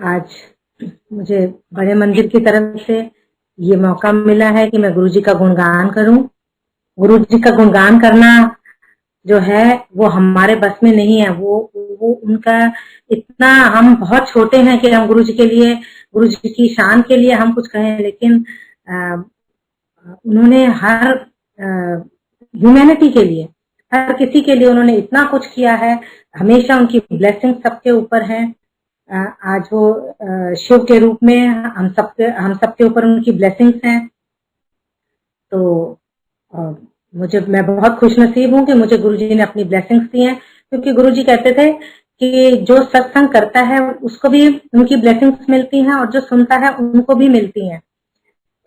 आज मुझे बड़े मंदिर की तरफ से ये मौका मिला है कि मैं गुरुजी का गुणगान करूं। गुरुजी का गुणगान करना जो है वो हमारे बस में नहीं है। वो उनका इतना, हम बहुत छोटे हैं कि हम गुरुजी के लिए, गुरुजी की शान के लिए हम कुछ कहें, लेकिन उन्होंने हर ह्यूमैनिटी के लिए, हर किसी के लिए उन्होंने इतना कुछ किया है। हमेशा उनकी ब्लेसिंग सबके ऊपर है। आज वो शिव के रूप में हम सबके ऊपर उनकी ब्लेसिंग्स हैं। तो मैं बहुत खुश नसीब हूँ कि मुझे गुरुजी ने अपनी ब्लेसिंग्स दी हैं, क्योंकि गुरुजी कहते थे कि जो सत्संग करता है उसको भी उनकी ब्लेसिंग्स मिलती हैं और जो सुनता है उनको भी मिलती हैं।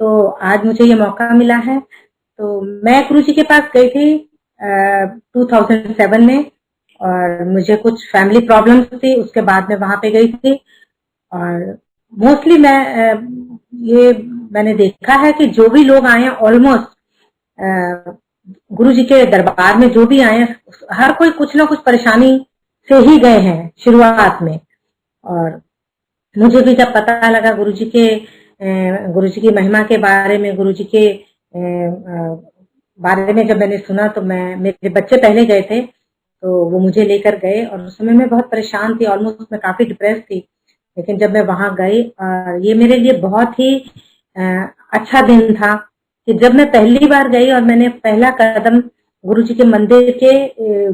तो आज मुझे ये मौका मिला है। तो मैं गुरुजी के पास गई थी 2007 में, और मुझे कुछ फैमिली प्रॉब्लम्स थी, उसके बाद मैं वहां पे गई थी। और मोस्टली ये मैंने देखा है कि जो भी लोग आए हैं ऑलमोस्ट गुरुजी के दरबार में, जो भी आए हैं, हर कोई कुछ ना कुछ परेशानी से ही गए हैं शुरुआत में। और मुझे भी जब पता लगा गुरुजी की महिमा के बारे में, गुरुजी के बारे में जब मैंने सुना, तो मेरे बच्चे पहले गए थे, तो वो मुझे लेकर गए। और उस समय मैं बहुत परेशान थी, ऑलमोस्ट मैं काफी डिप्रेस थी। लेकिन जब मैं वहां गई, ये मेरे लिए बहुत ही अच्छा दिन था कि जब मैं पहली बार गई और मैंने पहला कदम गुरुजी के मंदिर के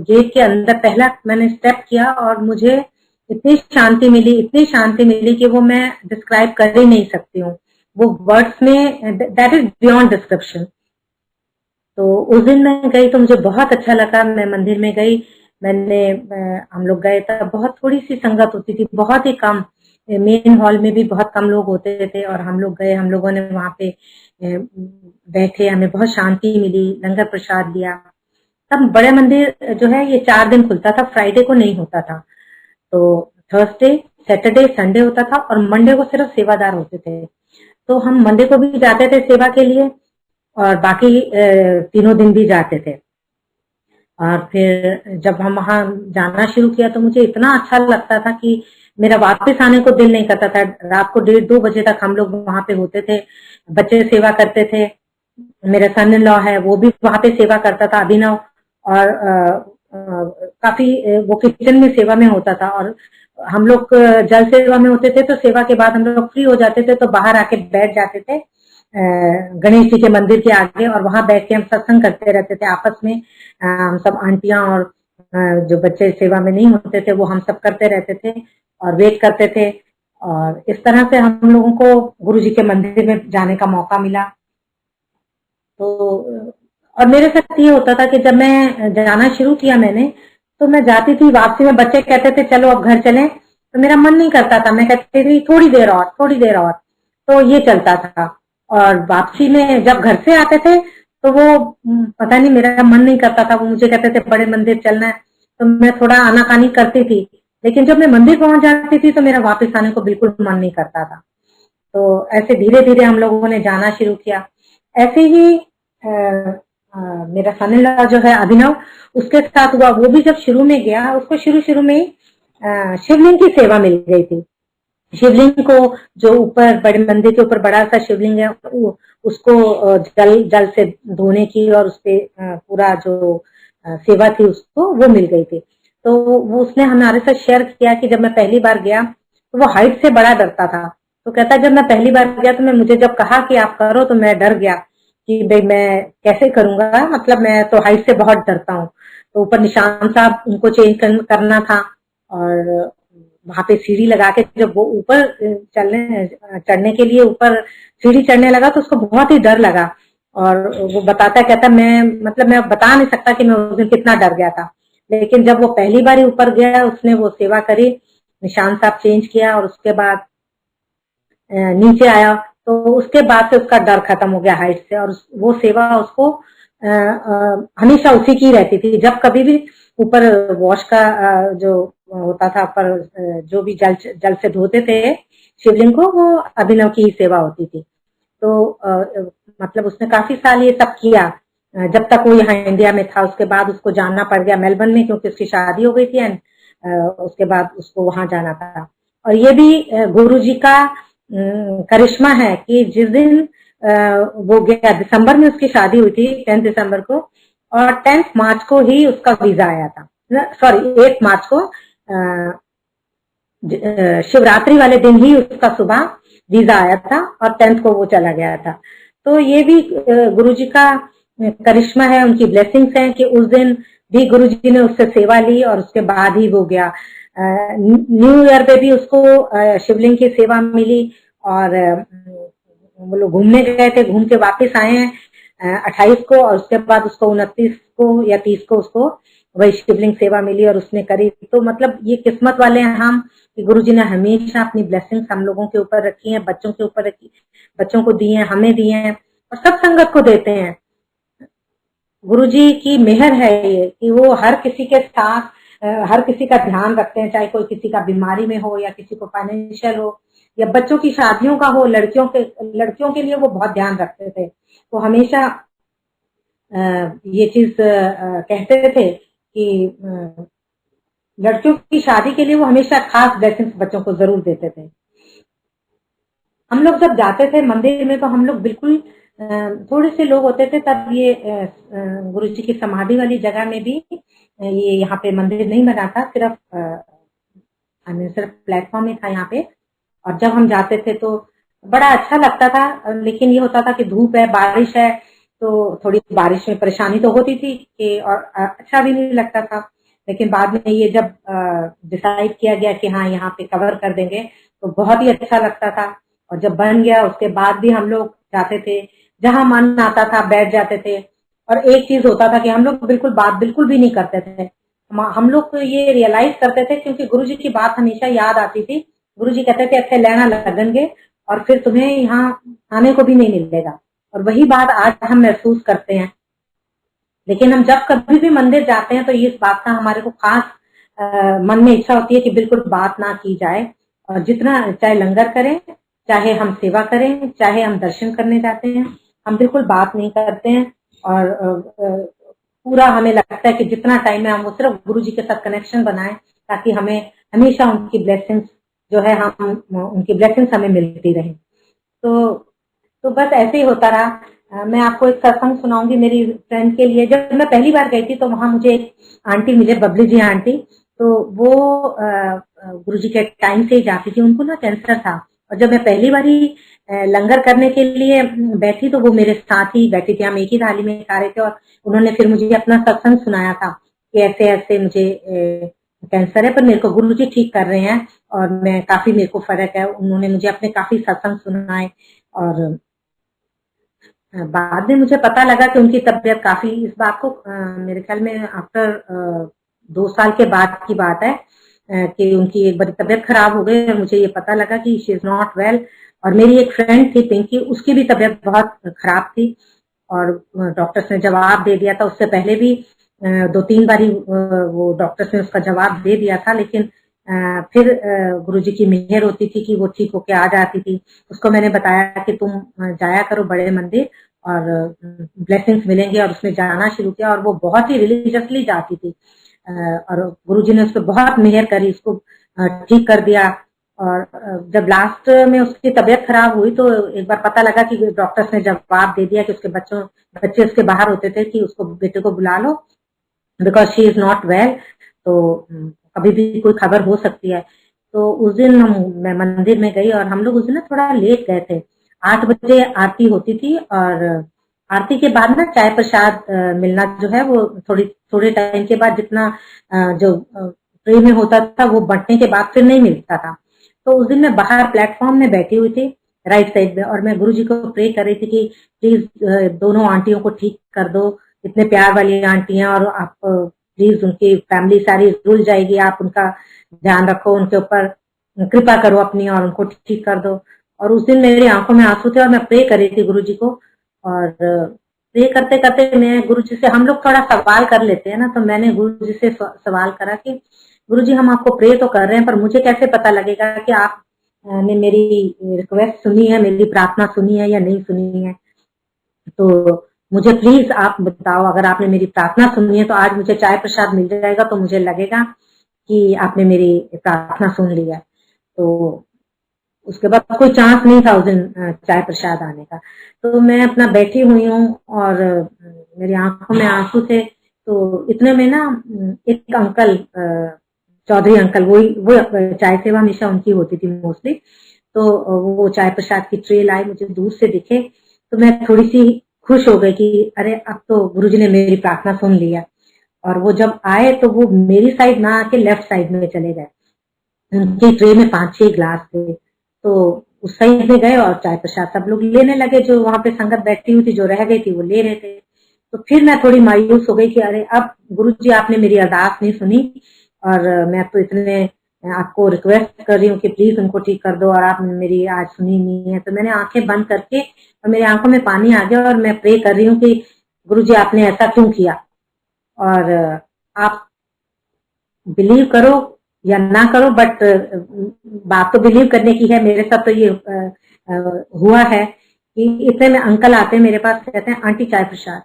गेट के अंदर पहला मैंने स्टेप किया, और मुझे इतनी शांति मिली, इतनी शांति मिली कि वो मैं डिस्क्राइब कर ही नहीं सकती हूँ। वो वर्ड्स में, दैट इज बियॉन्ड डिस्क्रिप्शन। तो उस दिन मैं गई तो मुझे बहुत अच्छा लगा। मैं मंदिर में गई, हम लोग गए तब बहुत थोड़ी सी संगत होती थी, बहुत ही कम। मेन हॉल में भी बहुत कम लोग होते थे, और हम लोग गए, हम लोगों ने वहां पे बैठे, हमें बहुत शांति मिली, लंगर प्रसाद लिया। तब बड़े मंदिर जो है ये 4 दिन खुलता था, फ्राइडे को नहीं होता था। तो थर्सडे, सैटरडे, संडे होता था, और मंडे को सिर्फ सेवादार होते थे। तो हम मंडे को भी जाते थे सेवा के लिए, और बाकी तीनों दिन भी जाते थे। और फिर जब हम वहां जाना शुरू किया तो मुझे इतना अच्छा लगता था कि मेरा वापस आने को दिल नहीं करता था। रात को 1:30-2 बजे तक हम लोग वहां पे होते थे, बच्चे सेवा करते थे। मेरा सन इन लॉ है, वो भी वहां पे सेवा करता था, अभिनव। और काफी वो किचन में सेवा में होता था। और हम लोग जल सेवा में होते थे, तो सेवा के बाद हम लोग फ्री हो जाते थे, तो बाहर आके बैठ जाते थे गणेश जी के मंदिर के आगे, और वहां बैठ के हम सत्संग करते रहते थे आपस में। हम सब आंटियां और जो बच्चे सेवा में नहीं होते थे वो हम सब करते रहते थे और वेट करते थे। और इस तरह से हम लोगों को गुरुजी के मंदिर में जाने का मौका मिला। तो और मेरे साथ ये होता था कि जब मैं जाना शुरू किया मैंने, तो मैं जाती थी, वापसी में बच्चे कहते थे चलो अब घर चलें, तो मेरा मन नहीं करता था, मैं कहती थी थोड़ी देर और, थोड़ी देर और। तो ये चलता था। और वापसी में जब घर से आते थे तो वो पता नहीं, मेरा मन नहीं करता था, वो मुझे कहते थे बड़े मंदिर चलना है, तो मैं थोड़ा आनाकानी करती थी। लेकिन जब मैं मंदिर पहुंच जाती थी तो मेरा वापस आने को बिल्कुल मन नहीं करता था। तो ऐसे धीरे धीरे हम लोगों ने जाना शुरू किया। ऐसे ही मेरा सन इन लॉ जो है अभिनव, उसके साथ हुआ। वो भी जब शुरू में गया, उसको शुरू शुरू में शिवलिंग की सेवा मिल गई थी। शिवलिंग को, जो ऊपर बड़े मंदिर के ऊपर बड़ा सा शिवलिंग है, उसको जल से धोने की और उसपे पूरा जो सेवा थी उसको वो मिल गई थी। तो वो उसने हमारे साथ शेयर किया कि जब मैं पहली बार गया तो वो हाइट से बड़ा डरता था। तो कहता जब मैं पहली बार गया तो मुझे जब कहा कि आप करो तो मैं डर गया कि भाई मैं कैसे करूंगा, मतलब मैं तो हाइट से बहुत डरता हूँ। तो ऊपर निशान साहब उनको चेंज करना था, और वहां पे सीढ़ी लगा के जब वो ऊपर चढ़ने के लिए ऊपर सीढ़ी चढ़ने लगा तो उसको बहुत ही डर लगा। और वो कहता मैं बता नहीं सकता कि मैं उस दिन कितना डर गया था। लेकिन जब वो पहली बार ही ऊपर गया, उसने वो सेवा करी, निशान साहब चेंज किया, और उसके बाद नीचे आया, तो उसके बाद से उसका डर खत्म हो गया हाइट से। और वो सेवा उसको हमेशा उसी की रहती थी। जब कभी भी ऊपर वॉश का जो होता था, पर जो भी जल से धोते थे शिवलिंग को, वो अभिनव की ही सेवा होती थी। तो मतलब उसने काफी साल ये सब किया जब तक वो यहाँ इंडिया में था। उसके बाद उसको जाना पड़ गया मेलबर्न में, क्योंकि उसकी शादी हो गई थी, एंड उसके बाद उसको वहां जाना था। और ये भी गुरु जी का करिश्मा है कि जिस दिन वो गया, दिसंबर में उसकी शादी हुई थी 10 दिसंबर को, और 10 मार्च को ही उसका वीजा आया था, सॉरी 8 मार्च को शिवरात्रि वाले दिन ही उसका सुबह वीजा आया था और 10 को वो चला गया था। तो ये भी गुरु जी का करिश्मा है, उनकी ब्लेसिंग्स हैं कि उस दिन भी गुरु जी ने उससे सेवा ली और उसके बाद ही वो गया। न्यू ईयर पे भी उसको शिवलिंग की सेवा मिली और वो लोग घूमने गए थे, घूम के वापस आए हैं 28 को, और उसके बाद उसको 29 को या 30 को उसको वही शिवलिंग सेवा मिली और उसने करी। तो मतलब ये किस्मत वाले हैं हम कि गुरु जी ने हमेशा अपनी ब्लेसिंग्स हम लोगों के ऊपर रखी हैं, बच्चों के ऊपर रखी, बच्चों को दी हैं, हमें दी हैं और सब संगत को देते हैं। गुरु जी की मेहर है ये कि वो हर किसी के साथ हर किसी का ध्यान रखते हैं, चाहे कोई किसी का बीमारी में हो या किसी को फाइनेंशियल हो या बच्चों की शादियों का हो, लड़कियों के लिए वो बहुत ध्यान रखते थे। वो हमेशा ये चीज कहते थे कि लड़कियों की शादी के लिए वो हमेशा खास ब्लेसिंग्स बच्चों को जरूर देते थे। हम लोग जब जाते थे मंदिर में तो हम लोग बिल्कुल थोड़े से लोग होते थे तब। ये गुरु जी की समाधि वाली जगह में भी ये यहाँ पे मंदिर नहीं बना था, सिर्फ सिर्फ प्लेटफॉर्म ही था यहाँ पे। और जब हम जाते थे तो बड़ा अच्छा लगता था, लेकिन ये होता था कि धूप है, बारिश है, तो थोड़ी बारिश में परेशानी तो होती थी कि और अच्छा भी नहीं लगता था। लेकिन बाद में ये जब डिसाइड किया गया कि हाँ यहाँ पे कवर कर देंगे तो बहुत ही अच्छा लगता था। और जब बन गया उसके बाद भी हम लोग जाते थे, जहां मन आता था बैठ जाते थे। और एक चीज होता था कि हम लोग बात बिल्कुल भी नहीं करते थे। हम लोग तो ये रियलाइज करते थे क्योंकि गुरु जी की बात हमेशा याद आती थी। गुरु जी कहते थे अच्छे लेना लगेंगे और फिर तुम्हें यहाँ आने को भी नहीं मिलेगा, और वही बात आज हम महसूस करते हैं। लेकिन हम जब कभी भी मंदिर जाते हैं तो इस बात का हमारे को खास मन में इच्छा होती है कि बिल्कुल बात ना की जाए, और जितना चाहे लंगर करें, चाहे हम सेवा करें, चाहे हम दर्शन करने जाते हैं, हम बिल्कुल बात नहीं करते हैं। और पूरा हमें लगता है कि जितना टाइम है हम वो सिर्फ गुरु जी के साथ कनेक्शन बनाएं ताकि हमें हमेशा उनकी ब्लेसिंग्स जो है हम उनकी ब्लेसिंग्स हमें मिलती रहे। तो बस ऐसे ही होता रहा। मैं आपको एक सत्संग सुनाऊंगी मेरी फ्रेंड के लिए। जब मैं पहली बार गई थी तो वहां मुझे एक आंटी मिले, बबली जी आंटी। तो वो गुरु जी के टाइम से ही जाती थी, उनको ना कैंसर था। और जब मैं पहली बार ही लंगर करने के लिए बैठी तो वो मेरे साथ ही बैठी थी, हम एक ही थाली में खा रहे थे। और उन्होंने फिर मुझे अपना सत्संग सुनाया था कि ऐसे ऐसे मुझे कैंसर है पर मेरे को गुरु जी ठीक कर रहे हैं और मैं काफी, मेरे को फर्क है। उन्होंने मुझे अपने काफी सत्संग सुनाए और बाद में मुझे पता लगा कि उनकी तबीयत काफी, इस बात को मेरे ख्याल में आफ्टर 2 साल के बाद की बात है कि उनकी एक बड़ी तबीयत खराब हो गई और मुझे ये पता लगा कि शी इज नॉट वेल। और मेरी एक फ्रेंड थी पिंकी, उसकी भी तबीयत बहुत खराब थी और डॉक्टर्स ने जवाब दे दिया था। उससे पहले भी 2-3 बारी वो डॉक्टर्स ने उसका जवाब दे दिया था, लेकिन फिर गुरुजी की मेहर होती थी कि वो ठीक होके आ जाती थी। उसको मैंने बताया कि तुम जाया करो बड़े मंदिर और ब्लेसिंग्स मिलेंगे, और उसने जाना शुरू किया और वो बहुत ही रिलीजियसली जाती थी। और गुरुजी ने उस पर बहुत मेहर करी, उसको ठीक कर दिया। और जब लास्ट में उसकी तबीयत खराब हुई तो एक बार पता लगा कि डॉक्टर्स ने जवाब दे दिया कि उसके बच्चे उसके बाहर होते थे कि उसको बेटे को बुला लो because she is not well, तो कभी भी कोई खबर हो सकती है। तो उस दिन मैं मंदिर में गई और हम लोग उस दिन ना थोड़ा लेट गए थे। 8 बजे आरती होती थी और आरती के बाद ना चाय प्रसाद मिलना जो है वो थोड़े टाइम के बाद, जितना जो ट्रे में होता था वो बंटने के बाद फिर नहीं मिलता था। तो उस दिन मैं बाहर प्लेटफॉर्म में बैठी हुई थी राइट साइड में, और मैं गुरु जी को प्रे कर रही थी कि प्लीज दोनों आंटियों को ठीक कर दो, इतने प्यार वाली आंटियां, और आप प्लीज उनकी फैमिली सारी रुल जाएगी, आप उनका ध्यान रखो, उनके ऊपर कृपा करो अपनी और उनको ठीक कर दो। और उस दिन मेरी आंखों में आंसू थे और मैं प्रे कर रही थी गुरु जी को। और प्रे करते करते मैं गुरु जी से, हम लोग थोड़ा सवाल कर लेते हैं ना, तो मैंने गुरु जी से सवाल करा कि गुरु जी हम आपको प्रे तो कर रहे हैं पर मुझे कैसे पता लगेगा कि आप ने मेरी रिक्वेस्ट सुनी है, मेरी प्रार्थना सुनी है या नहीं सुनी है। तो मुझे प्लीज आप बताओ, अगर आपने मेरी प्रार्थना सुनी है तो आज मुझे चाय प्रसाद मिल जाएगा तो मुझे लगेगा कि आपने मेरी प्रार्थना सुन ली है। तो उसके बाद कोई चांस नहीं था उस दिन चाय प्रसाद आने का। तो मैं अपना बैठी हुई हूँ और मेरी आंखों में आंसू थे। तो इतने में ना एक अंकल, चौधरी अंकल, वो चाय सेवा हमेशा उनकी होती थी मोस्टली। तो वो चाय प्रसाद की ट्रे लाए, मुझे दूर से दिखे तो मैं थोड़ी सी खुश हो गई कि अरे अब तो गुरुजी ने मेरी प्रार्थना सुन लिया। और वो जब आए तो वो मेरी साइड ना आके लेफ्ट साइड में चले गए। उनकी ट्रे में 5-6 ग्लास थे, तो उस साइड में गए और चाय प्रसाद सब लोग लेने लगे। जो वहां पे संगत बैठी हुई थी, जो रह गई थी, वो ले रहे थे। तो फिर मैं थोड़ी मायूस हो गई कि अरे अब गुरुजी आपने मेरी अरदास नहीं सुनी, और मैं तो इतने आपको रिक्वेस्ट कर रही हूँ कि प्लीज उनको ठीक कर दो, और आप मेरी आज सुनी नहीं है। तो मैंने आंखें बंद करके, और मेरी आंखों में पानी आ गया, और मैं प्रे कर रही हूँ कि गुरुजी आपने ऐसा क्यों किया। और आप बिलीव करो या ना करो, बट बात तो बिलीव करने की है। मेरे साथ तो ये हुआ है कि इतने में अंकल आते हैं मेरे पास, कहते हैं आंटी चाय प्रसाद।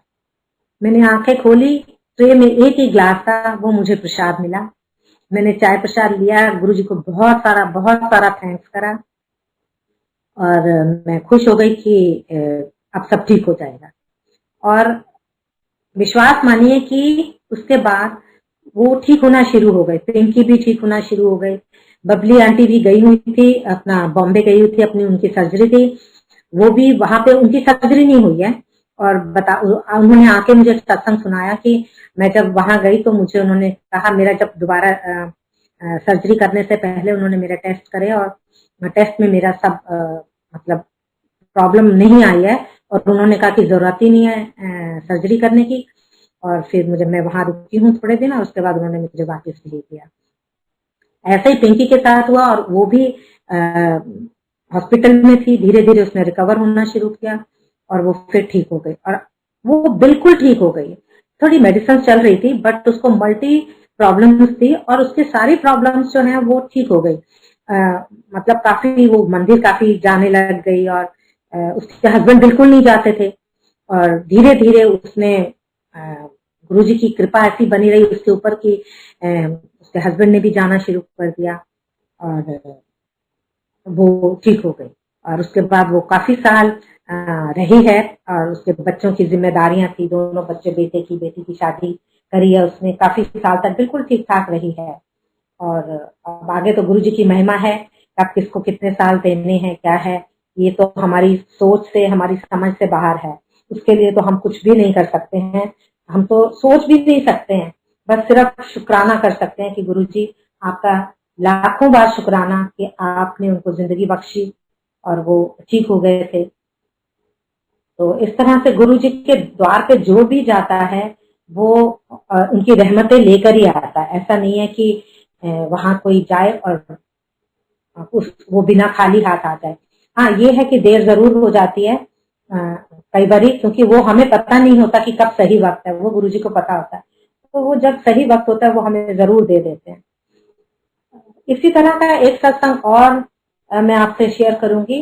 मैंने आंखें खोली, ट्रे में एक ही ग्लास था, वो मुझे प्रसाद मिला। मैंने चाय प्रसाद लिया, गुरुजी को बहुत सारा थैंक्स करा, और मैं खुश हो गई कि अब सब ठीक हो जाएगा। और विश्वास मानिए कि उसके बाद वो ठीक होना शुरू हो गए। पिंकी भी ठीक होना शुरू हो गई। बबली आंटी भी गई हुई थी, अपना बॉम्बे गई हुई थी, अपनी उनकी सर्जरी थी, वो भी वहां पे उनकी सर्जरी नहीं हुई है। और उन्होंने आके मुझे सत्संग सुनाया कि मैं जब वहां गई तो मुझे उन्होंने कहा, मेरा जब दोबारा सर्जरी करने से पहले उन्होंने मेरा टेस्ट करे, और टेस्ट में मेरा सब मतलब प्रॉब्लम नहीं आई है, और उन्होंने कहा कि जरूरत ही नहीं है सर्जरी करने की। और फिर मैं वहां रुकी हूँ थोड़े दिन, और उसके बाद उन्होंने मुझे वापस भेज दिया। ऐसे ही पिंकी के साथ हुआ, और वो भी हॉस्पिटल में थी। धीरे धीरे उसने रिकवर होना शुरू किया, और वो फिर ठीक हो गई, और वो बिल्कुल ठीक हो गई। थोड़ी मेडिसिन चल रही थी, बट उसको मल्टी प्रॉब्लम्स थी, और उसके सारी प्रॉब्लम्स जो है वो ठीक हो गई। मतलब काफी वो मंदिर काफी जाने लग गई, और उसके हस्बैंड बिल्कुल नहीं जाते थे, और धीरे धीरे उसने गुरुजी की कृपा ऐसी बनी रही उसके ऊपर कि उसके हस्बैंड ने भी जाना शुरू कर दिया, और वो ठीक हो गई। और उसके बाद वो काफी साल रही है, और उसके बच्चों की जिम्मेदारियां थी। दोनों बच्चे, बेटी की शादी करी है उसने। काफी साल तक बिल्कुल ठीक ठाक रही है। और अब आगे तो गुरुजी की महिमा है, अब किसको कितने साल देने हैं, क्या है, ये तो हमारी सोच से, हमारी समझ से बाहर है। उसके लिए तो हम कुछ भी नहीं कर सकते हैं, हम तो सोच भी नहीं सकते हैं। बस सिर्फ शुक्राना कर सकते हैं कि गुरुजी आपका लाखों बार शुक्राना कि आपने उनको जिंदगी बख्शी और वो ठीक हो गए थे। तो इस तरह से गुरुजी के द्वार पे जो भी जाता है वो उनकी रहमतें लेकर ही आता है। ऐसा नहीं है कि वहां कोई जाए और वो बिना खाली हाथ आ जाए। हाँ, ये है कि देर जरूर हो जाती है कई बारी, क्योंकि वो हमें पता नहीं होता कि कब सही वक्त है, वो गुरुजी को पता होता है। तो वो जब सही वक्त होता है वो हमें जरूर दे देते हैं। इसी तरह का एक सत्संग और मैं आपसे शेयर करूंगी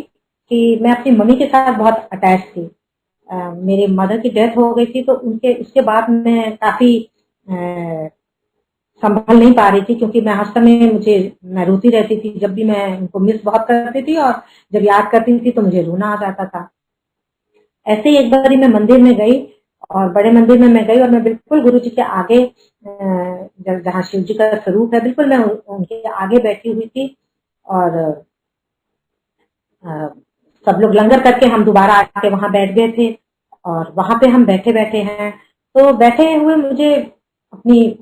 कि मैं अपनी मम्मी के साथ बहुत अटैच थी। मेरे मदर की डेथ हो गई थी, तो उसके बाद मैं काफी संभाल नहीं पा रही थी, क्योंकि मैं हर समय मैं रोती रहती थी। जब भी मैं उनको मिस बहुत करती थी, और जब याद करती थी तो मुझे रोना आ जाता था। ऐसे ही एक बार मैं मंदिर में गई, और बड़े मंदिर में मैं गई, और मैं बिल्कुल गुरुजी के आगे, जहाँ शिव जी का स्वरूप है, बिल्कुल मैं उनके आगे बैठी हुई थी। और सब लोग लंगर करके हम दोबारा आके वहां बैठ गए थे, और वहां पे हम बैठे बैठे हैं। तो बैठे हुए मुझे अपनी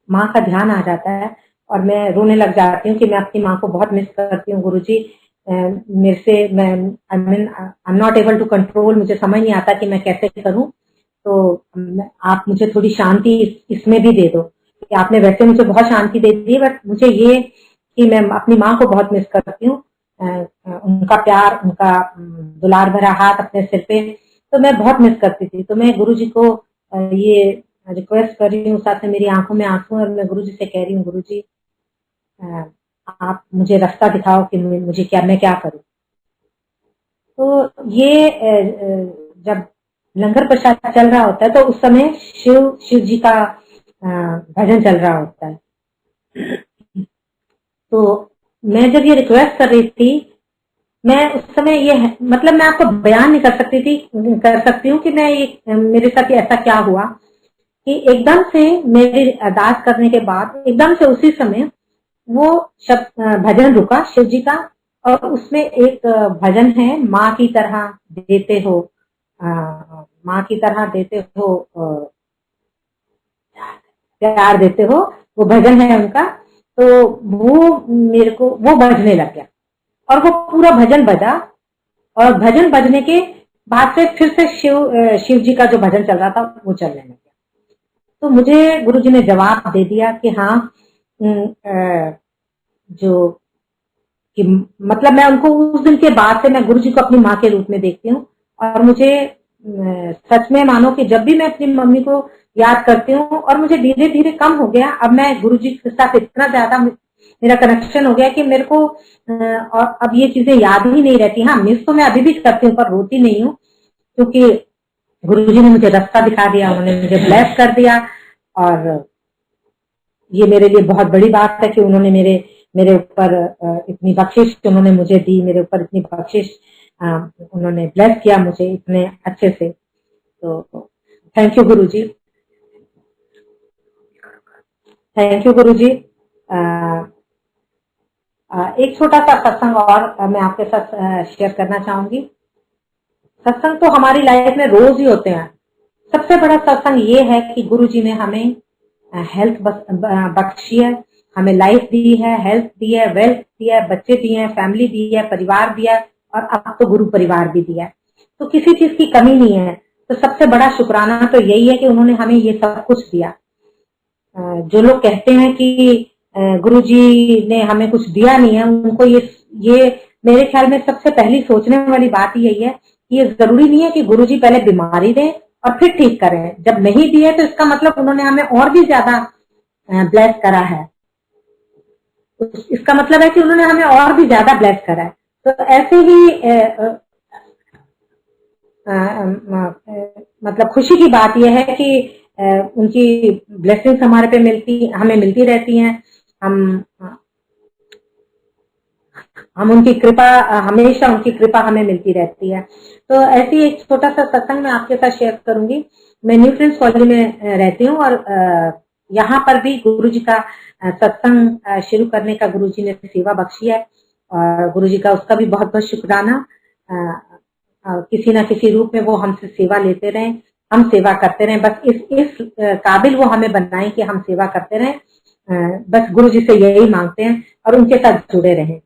माँ का ध्यान आ जाता है, और मैं रोने लग जाती हूँ कि मैं अपनी माँ को बहुत मिस करती हूँ गुरुजी। मेरे से मैं I am not able to control, मुझे समझ नहीं आता कि मैं कैसे करूँ। तो आप मुझे थोड़ी शांति इसमें भी दे दो, कि आपने वैसे मुझे बहुत शांति दे दी, बट मुझे ये कि मैं अपनी माँ को बहुत मिस करती हूँ। उनका प्यार, उनका दुलार भरा हाथ अपने सिर पे, तो मैं बहुत मिस करती थी। तो मैं गुरुजी को ये रिक्वेस्ट कर रही हूँ, साथ में मेरी आंखों में आंसू है, और मैं गुरुजी से कह रही हूँ, गुरुजी आप मुझे रास्ता दिखाओ कि मैं क्या करूँ। तो ये जब लंगर प्रसाद चल रहा होता है, तो उस समय शिव जी का भजन चल रहा होता है। तो मैं जब ये रिक्वेस्ट कर रही थी, मैं उस समय ये मतलब मैं आपको बयान नहीं कर सकती हूँ कि मैं ये मेरे साथ ऐसा क्या हुआ कि एकदम से मेरी अरदास करने के बाद एकदम से उसी समय वो भजन रुका शिव जी का, और उसमें एक भजन है, माँ की तरह देते हो, माँ की तरह देते हो, प्यार देते हो, वो भजन है उनका। तो वो मेरे को वो बजने लग गया और वो पूरा भजन बजा, और भजन बजने के बाद से फिर से शिव जी का जो भजन चल रहा था वो चलने लग गया। तो मुझे गुरु जी ने जवाब दे दिया कि हाँ, जो कि मतलब मैं उनको उस दिन के बाद से मैं गुरु जी को अपनी माँ के रूप में देखती हूँ। और मुझे सच में मानो कि जब भी मैं अपनी मम्मी को याद करती हूँ, और मुझे धीरे धीरे कम हो गया, अब मैं गुरु जी के साथ इतना ज्यादा मेरा कनेक्शन हो गया कि मेरे को और अब ये चीजें याद ही नहीं रहती। हाँ, मिस तो मैं अभी भी करती हूँ पर रोती नहीं हूँ, क्योंकि गुरु जी ने मुझे रास्ता दिखा दिया, उन्होंने मुझे ब्लेस कर दिया। और ये मेरे लिए बहुत बड़ी बात है कि उन्होंने मेरे ऊपर इतनी बख्शिश उन्होंने मुझे दी, मेरे ऊपर इतनी बख्शिश उन्होंने ब्लेस किया मुझे इतने अच्छे से। तो thank you Guru ji, thank you गुरु जी। एक छोटा सा सत्संग और मैं आपके साथ शेयर करना चाहूंगी। सत्संग तो हमारी लाइफ में रोज ही होते हैं। सबसे बड़ा सत्संग ये है कि गुरु जी ने हमें हेल्थ बख्शी है, हमें लाइफ दी है, हेल्थ दी है, वेल्थ दिया है, बच्चे दिए हैं, फैमिली दी है, परिवार दिया है, और अब तो गुरु परिवार भी दिया है। तो किसी चीज की कमी नहीं है। तो सबसे बड़ा शुक्राना तो यही है कि उन्होंने हमें ये सब कुछ दिया। जो लोग कहते हैं कि गुरु जी ने हमें कुछ दिया नहीं है, उनको ये मेरे ख्याल में सबसे पहली सोचने वाली बात यही है कि ये जरूरी नहीं है कि गुरु जी पहले बीमारी दें और फिर ठीक करें। जब नहीं दिए तो इसका मतलब उन्होंने हमें और भी ज्यादा ब्लेस करा है। तो इसका मतलब है कि उन्होंने हमें और भी ज्यादा ब्लेस करा है। तो ऐसे ही मतलब खुशी की बात यह है कि उनकी ब्लेसिंग्स हमारे पे हमें मिलती रहती हैं। हम उनकी कृपा, हमेशा उनकी कृपा हमें मिलती रहती है। तो ऐसी एक छोटा सा सत्संग मैं आपके साथ शेयर करूंगी। मैं न्यू फ्रेंड्स कॉलोनी में रहती हूँ, और यहाँ पर भी गुरु जी का सत्संग शुरू करने का गुरु जी ने सेवा बख्शी है, और गुरु जी का उसका भी बहुत बहुत शुक्राना। किसी ना किसी रूप में वो हमसे सेवा लेते रहे, हम सेवा करते रहे। बस इस काबिल वो हमें बनाए कि हम सेवा करते रहे। बस गुरु जी से यही मांगते हैं और उनके साथ जुड़े रहें।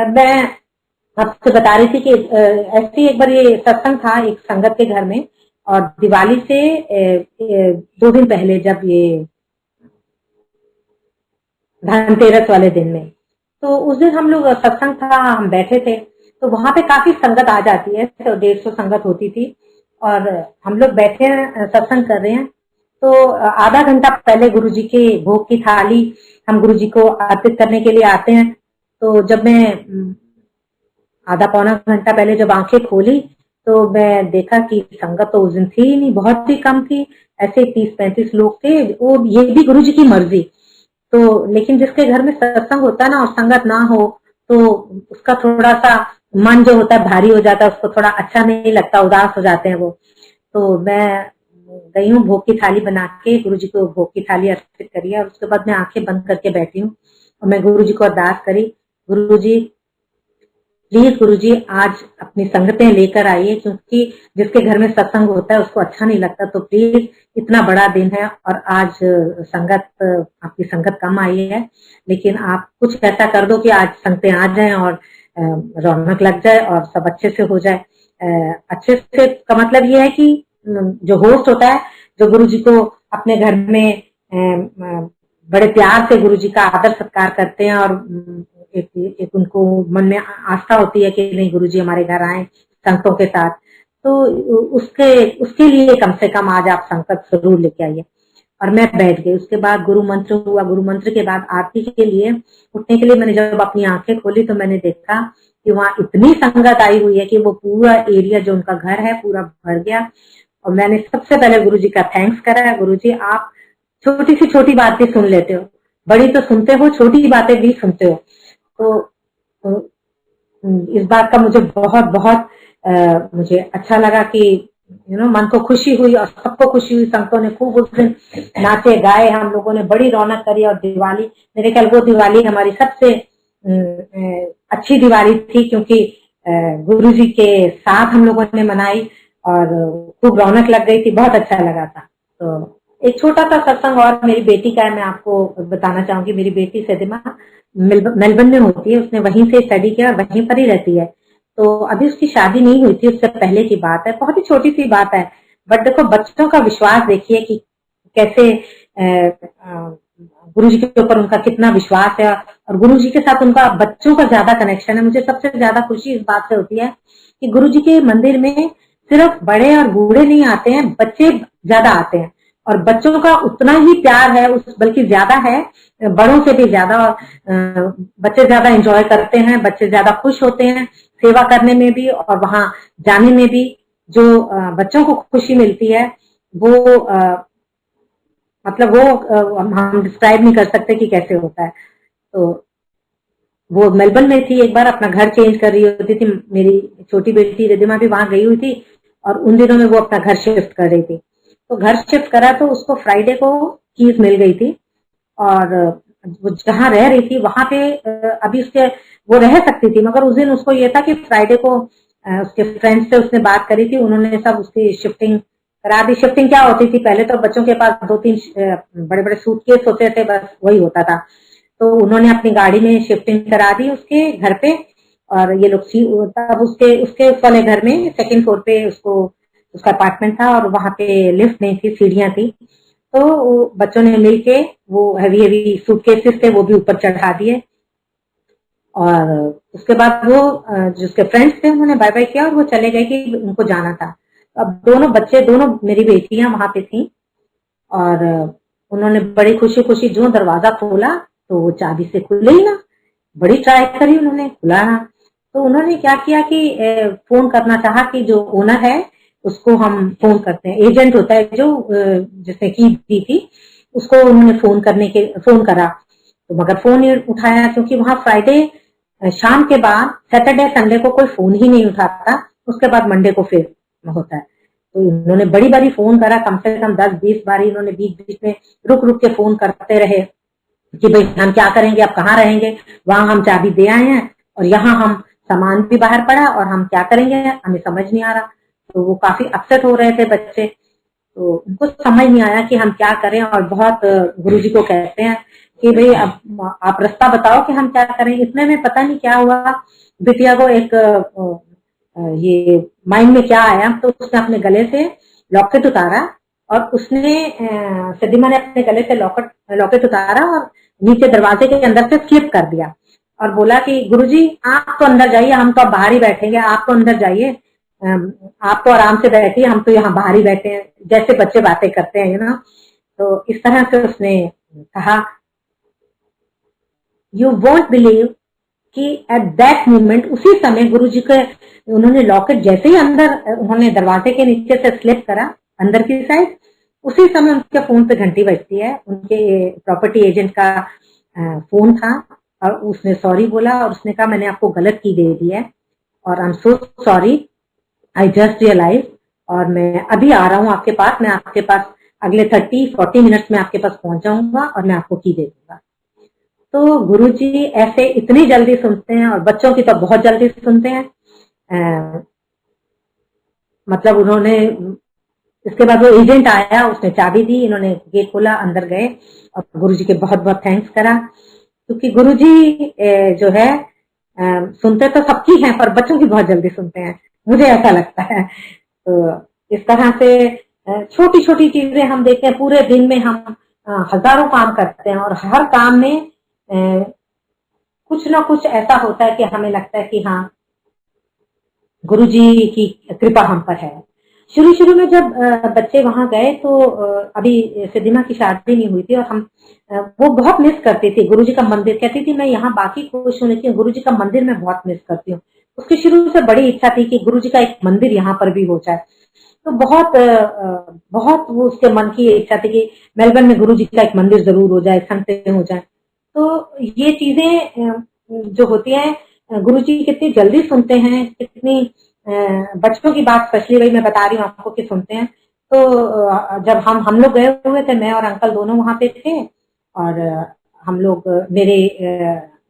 मैं आपसे बता रही थी कि ऐसी एक बार ये सत्संग था एक संगत के घर में, और दिवाली से 2 दिन पहले, जब ये धनतेरस वाले दिन में, तो उस दिन हम लोग सत्संग था, हम बैठे थे, तो वहां पे काफी संगत आ जाती है, तो 150 संगत होती थी, और हम लोग बैठे हैं सत्संग कर रहे हैं। तो आधा घंटा पहले गुरु जी के भोग की थाली हम गुरु जी को अर्पित करने के लिए आते हैं। तो जब मैं आधा पौना घंटा पहले जब आंखें खोली, तो मैं देखा कि संगत तो उस दिन थी ही नहीं, बहुत ही कम थी, ऐसे 30-35 लोग थे। वो ये भी गुरु जी की मर्जी। तो लेकिन जिसके घर में सत्संग होता है ना और संगत ना हो, तो उसका थोड़ा सा मन जो होता है भारी हो जाता है, उसको थोड़ा अच्छा नहीं लगता, उदास हो जाते हैं वो। तो मैं गई हूँ भोग की थाली बना के, गुरु जी को भोग की थाली अर्पित करी है, और उसके बाद मैं आंखें बंद करके बैठी हूँ और मैं गुरु जी को अरदास करी, गुरु जी प्लीज गुरु जी आज अपनी संगतें लेकर आइए, क्योंकि जिसके घर में सत्संग होता है उसको अच्छा नहीं लगता। तो प्लीज, इतना बड़ा दिन है और आज आपकी संगत कम आई है, लेकिन आप कुछ ऐसा कर दो कि आज संगतें आ जाएं और रौनक लग जाए और सब अच्छे से हो जाए। अच्छे से का मतलब ये है कि जो होस्ट होता है, जो गुरु जी को अपने घर में बड़े प्यार से गुरु जी का आदर सत्कार करते हैं, और एक उनको मन में आस्था होती है कि नहीं, गुरु जी हमारे घर आए संगतों के साथ, तो उसके उसके लिए कम से कम आज आप संगत जरूर लेके आइए। और मैं बैठ गई। उसके बाद गुरु मंत्र हुआ, गुरु मंत्र के बाद आरती के लिए उठने के लिए मैंने जब अपनी आंखें खोली, तो मैंने देखा कि वहां इतनी संगत आई हुई है कि वो पूरा एरिया जो उनका घर है पूरा भर गया। और मैंने सबसे पहले गुरु जी का थैंक्स करा, गुरु जी आप छोटी सी छोटी बात भी सुन लेते हो, बड़ी तो सुनते हो, छोटी बातें भी सुनते हो। तो इस बात का मुझे बहुत बहुत मुझे अच्छा लगा कि मन को खुशी हुई और सबको खुशी हुई। संगतों ने खूब उस दिन नाचे गाए, हम लोगों ने बड़ी रौनक करी। और दिवाली, मेरे ख्याल वो दिवाली हमारी सबसे अच्छी दिवाली थी, क्योंकि गुरु जी के साथ हम लोगों ने मनाई और खूब रौनक लग गई थी, बहुत अच्छा लगा था। तो एक छोटा सा सत्संग और मेरी बेटी का है, मैं आपको बताना चाहूंगी। मेरी बेटी सदिमा मेलबर्न में होती है, उसने वहीं से स्टडी किया और वहीं पर ही रहती है। तो अभी उसकी शादी नहीं हुई थी, उससे पहले की बात है, बहुत ही छोटी सी बात है। बट देखो बच्चों का विश्वास देखिए कि कैसे गुरु जी के ऊपर उनका कितना विश्वास है, और गुरु जी के साथ उनका बच्चों का ज्यादा कनेक्शन है। मुझे सबसे ज्यादा खुशी इस बात से होती है कि गुरु जी के मंदिर में सिर्फ बड़े और बूढ़े नहीं आते हैं, बच्चे ज्यादा आते हैं। और बच्चों का उतना ही प्यार है, उस बल्कि ज्यादा है, बड़ों से भी ज्यादा। और बच्चे ज्यादा एंजॉय करते हैं, बच्चे ज्यादा खुश होते हैं सेवा करने में भी और वहां जाने में भी। जो बच्चों को खुशी मिलती है वो मतलब वो हम डिस्क्राइब नहीं कर सकते कि कैसे होता है। तो वो मेलबर्न में थी, एक बार अपना घर चेंज कर रही होती थी, मेरी छोटी बेटी रिदिमा भी वहां गई हुई थी, और उन दिनों में वो अपना घर शिफ्ट कर रही थी। तो घर शिफ्ट करा तो उसको फ्राइडे को कीज मिल गई थी, और वो जहां रह रही थी वहां पे अभी उसके वो रह सकती थी, मगर उस दिन उसको ये था कि फ्राइडे को उसके फ्रेंड्स से उसने बात करी थी, उन्होंने सब उसकी शिफ्टिंग करा दी। शिफ्टिंग क्या होती थी, पहले तो बच्चों के पास 2-3 बड़े बड़े सूटकेस होते थे, बस वही होता था। तो उन्होंने अपनी गाड़ी में शिफ्टिंग करा दी उसके घर पे, और ये लोग तब उसके उसके उस वाले घर में सेकंड फ्लोर पे उसको उसका अपार्टमेंट था, और वहां पे लिफ्ट नहीं थी, सीढ़ियां थी। तो बच्चों ने मिलके वो हैवी हैवी सूटकेसेस थे वो भी ऊपर चढ़ा दिए, और उसके बाद वो जो उसके फ्रेंड्स थे उन्होंने बाय बाय किया और वो चले गए कि उनको जाना था। अब दोनों बच्चे, दोनों मेरी बेटियां वहां पे थी, और उन्होंने बड़ी खुशी खुशी जो दरवाजा खोला तो वो चाबी से खुले ही ना। बड़ी ट्राई करी उन्होंने, खुला ना। तो उन्होंने क्या किया कि फोन करना चाहा कि जो ओनर है उसको हम फोन करते हैं, एजेंट होता है जो जिसने की दी थी, उसको उन्होंने फोन करा। तो मगर फोन नहीं उठाया, क्योंकि वहां फ्राइडे शाम के बाद सैटरडे संडे को कोई फोन ही नहीं उठाता, उसके बाद मंडे को फिर होता है। तो उन्होंने बड़ी बारी फोन करा, कम से कम 10-20 बारी इन्होंने बीच बीच में रुक रुक के फोन करते रहे कि भाई हम क्या करेंगे, अब कहाँ रहेंगे, वहां हम चाबी दे आए हैं और यहाँ हम सामान भी बाहर पड़ा और हम क्या करेंगे, हमें समझ नहीं आ रहा। तो वो काफी अपसेट हो रहे थे बच्चे, तो उनको समझ नहीं आया कि हम क्या करें, और बहुत गुरुजी को कहते हैं कि भाई अब आप रास्ता बताओ कि हम क्या करें। इतने में पता नहीं क्या हुआ, बिटिया को एक ये माइंड में क्या आया, तो उसने अपने गले से लॉकेट उतारा, और उसने सदीमा ने अपने गले से लॉकेट उतारा और नीचे दरवाजे के अंदर से स्लिप कर दिया, और बोला कि गुरुजी आप तो अंदर जाइए, हम तो अब बाहर ही बैठेंगे, आप तो अंदर जाइए, आप तो आराम से बैठिए, हम तो यहाँ बाहर ही बैठे हैं, जैसे बच्चे बातें करते हैं ना। तो इस तरह से उसने कहा। यू वोंट बिलीव कि एट दैट मोमेंट, उसी समय गुरु जी के उन्होंने लॉकेट जैसे ही अंदर उन्होंने दरवाजे के नीचे से स्लिप करा अंदर की साइड, उसी समय उनके फोन पे घंटी बजती है। उनके प्रॉपर्टी एजेंट का फोन था, और उसने सॉरी बोला, और उसने कहा मैंने आपको गलत की दे दी है, और I am so sorry, I just realise, और मैं अभी आ रहा हूँ आपके पास, मैं आपके पास अगले 30-40 मिनट्स में आपके पास पहुंच जाऊंगा और मैं आपको की दे दूंगा। तो गुरुजी ऐसे इतनी जल्दी सुनते हैं, और बच्चों की तो बहुत जल्दी सुनते हैं। मतलब उन्होंने, इसके बाद वो एजेंट आया, उसने चाबी दी, इन्होंने गेट खोला, अंदर गए और गुरुजी के बहुत बहुत थैंक्स करा, क्योंकि गुरुजी जो है सुनते तो सबकी हैं पर बच्चों की बहुत जल्दी सुनते हैं, मुझे ऐसा लगता है। तो इस तरह से छोटी छोटी चीजें हम देखते हैं, पूरे दिन में हम हजारों काम करते हैं, और हर काम में कुछ ना कुछ ऐसा होता है कि हमें लगता है कि हाँ गुरुजी की कृपा हम पर है। शुरू शुरू में जब बच्चे वहां गए तो अभी सिद्धिमा की शादी नहीं हुई थी, और हम वो बहुत मिस करती थी गुरुजी का मंदिर। कहती थी मैं यहाँ बाकी खुश हूँ लेकिन गुरुजी का मंदिर मैं बहुत मिस करती हूँ। उसकी शुरू से बड़ी इच्छा थी कि गुरुजी का एक मंदिर यहाँ पर भी हो जाए। तो बहुत बहुत वो उसके मन की इच्छा थी कि मेलबर्न में गुरुजी का एक मंदिर जरूर हो जाए, संगतें हो जाए। तो ये चीजें जो होती है, गुरुजी कितनी जल्दी सुनते हैं, कितनी बच्चों की बात स्पेशली वही मैं बता रही हूँ आपको कि सुनते हैं। तो जब हम लोग गए हुए थे, मैं और अंकल दोनों वहां पे थे, और हम लोग, मेरे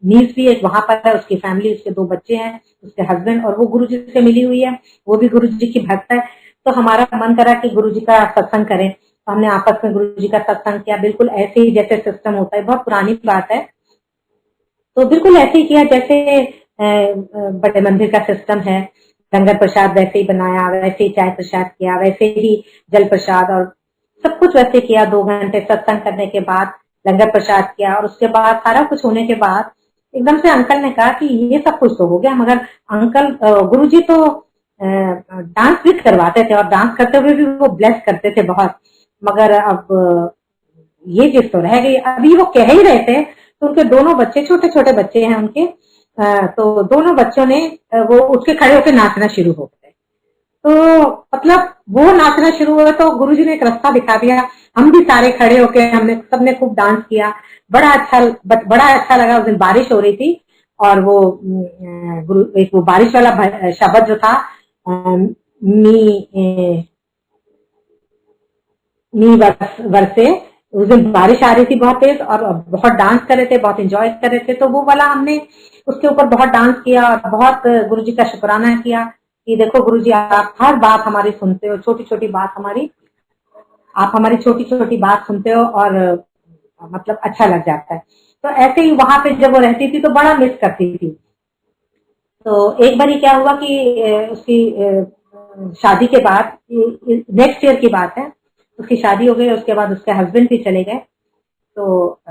नीस भी एक वहां पर है, उसकी फैमिली, उसके 2 बच्चे हैं, उसके हस्बैंड, और वो गुरुजी से मिली हुई है, वो भी गुरुजी की भक्त है। तो हमारा मन करा कि गुरुजी का सत्संग करें, तो हमने आपस में गुरुजी का सत्संग किया, बिल्कुल ऐसे ही जैसे सिस्टम होता है, बहुत पुरानी बात है। तो बिल्कुल ऐसे ही किया जैसे बड़े मंदिर का सिस्टम है, लंगर प्रसाद वैसे ही बनाया, वैसे ही चाय प्रसाद किया, वैसे ही जल प्रसाद, और सब कुछ वैसे किया। 2 घंटे सत्संग करने के बाद लंगर प्रसाद किया, और उसके बाद सारा कुछ होने के बाद एकदम से अंकल ने कहा कि ये सब कुछ तो हो गया, मगर अंकल गुरुजी तो डांस भी करवाते थे, और डांस करते हुए भी वो ब्लेस करते थे बहुत, मगर अब ये चीज तो रह गई। अभी वो कह ही रहे थे, तो उनके दोनों बच्चे, छोटे छोटे बच्चे हैं उनके, तो दोनों बच्चों ने वो उठ के खड़े होकर नाचना शुरू हो गए। तो मतलब वो नाचना शुरू हुआ, तो गुरुजी ने एक रास्ता दिखा दिया, हम भी सारे खड़े होके, हमने सबने खूब डांस किया, बड़ा अच्छा लगा। उस दिन बारिश हो रही थी, और वो गुरु एक वो बारिश वाला शब्द जो था, मी मी वर्षे, उस दिन बारिश आ रही थी बहुत तेज, और बहुत डांस कर रहे थे, बहुत एंजॉय कर रहे थे, तो वो वाला हमने उसके ऊपर बहुत डांस किया, और बहुत गुरुजी का शुक्राना किया कि देखो गुरुजी, आप हर बात हमारी सुनते हो, छोटी छोटी बात हमारी, आप हमारी छोटी छोटी बात सुनते हो, और मतलब अच्छा लग जाता है। तो ऐसे ही वहां पे जब वो रहती थी तो बड़ा मिस करती थी। तो एक बार क्या हुआ कि उसकी शादी के बाद, नेक्स्ट ईयर की बात है, उसकी शादी हो गई, उसके बाद उसके हस्बैंड भी चले गए। तो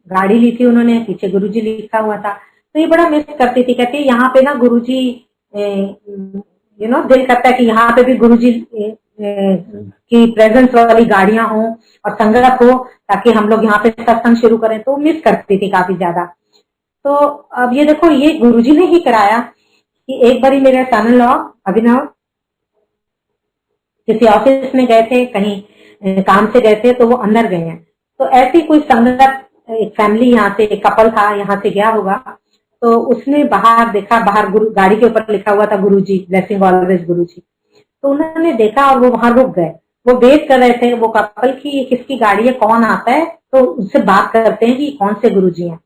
गाड़ी ली थी उन्होंने, पीछे गुरुजी लिखा हुआ था, तो ये बड़ा मिस करती थी, कहती यहाँ पे ना गुरुजी, दिल करता है कि यहाँ पे भी गुरुजी की प्रेजेंस वाली गाड़ियां हो और संगत हो, ताकि हम लोग यहाँ पे सत्संग शुरू करें। तो मिस करती थी काफी ज्यादा। तो अब ये देखो, ये गुरुजी ने ही कराया कि एक बारी मेरे सन इन लॉ अभिनव किसी ऑफिस में गए थे, कहीं काम से गए थे, तो वो अंदर गए हैं, तो ऐसी कोई संगत, एक फैमिली यहाँ से, एक कपल था, यहाँ से गया होगा, तो उसने बाहर देखा, बाहर गुरु गाड़ी के ऊपर लिखा हुआ था गुरुजी, ब्लेसिंग ऑलवेज गुरुजी। तो उन्होंने देखा और वो वहां रुक गए। वो वेट कर रहे थे वो कपल की, ये किसकी गाड़ी है, कौन आता है, तो उससे बात करते हैं कि कौन से गुरुजी हैं।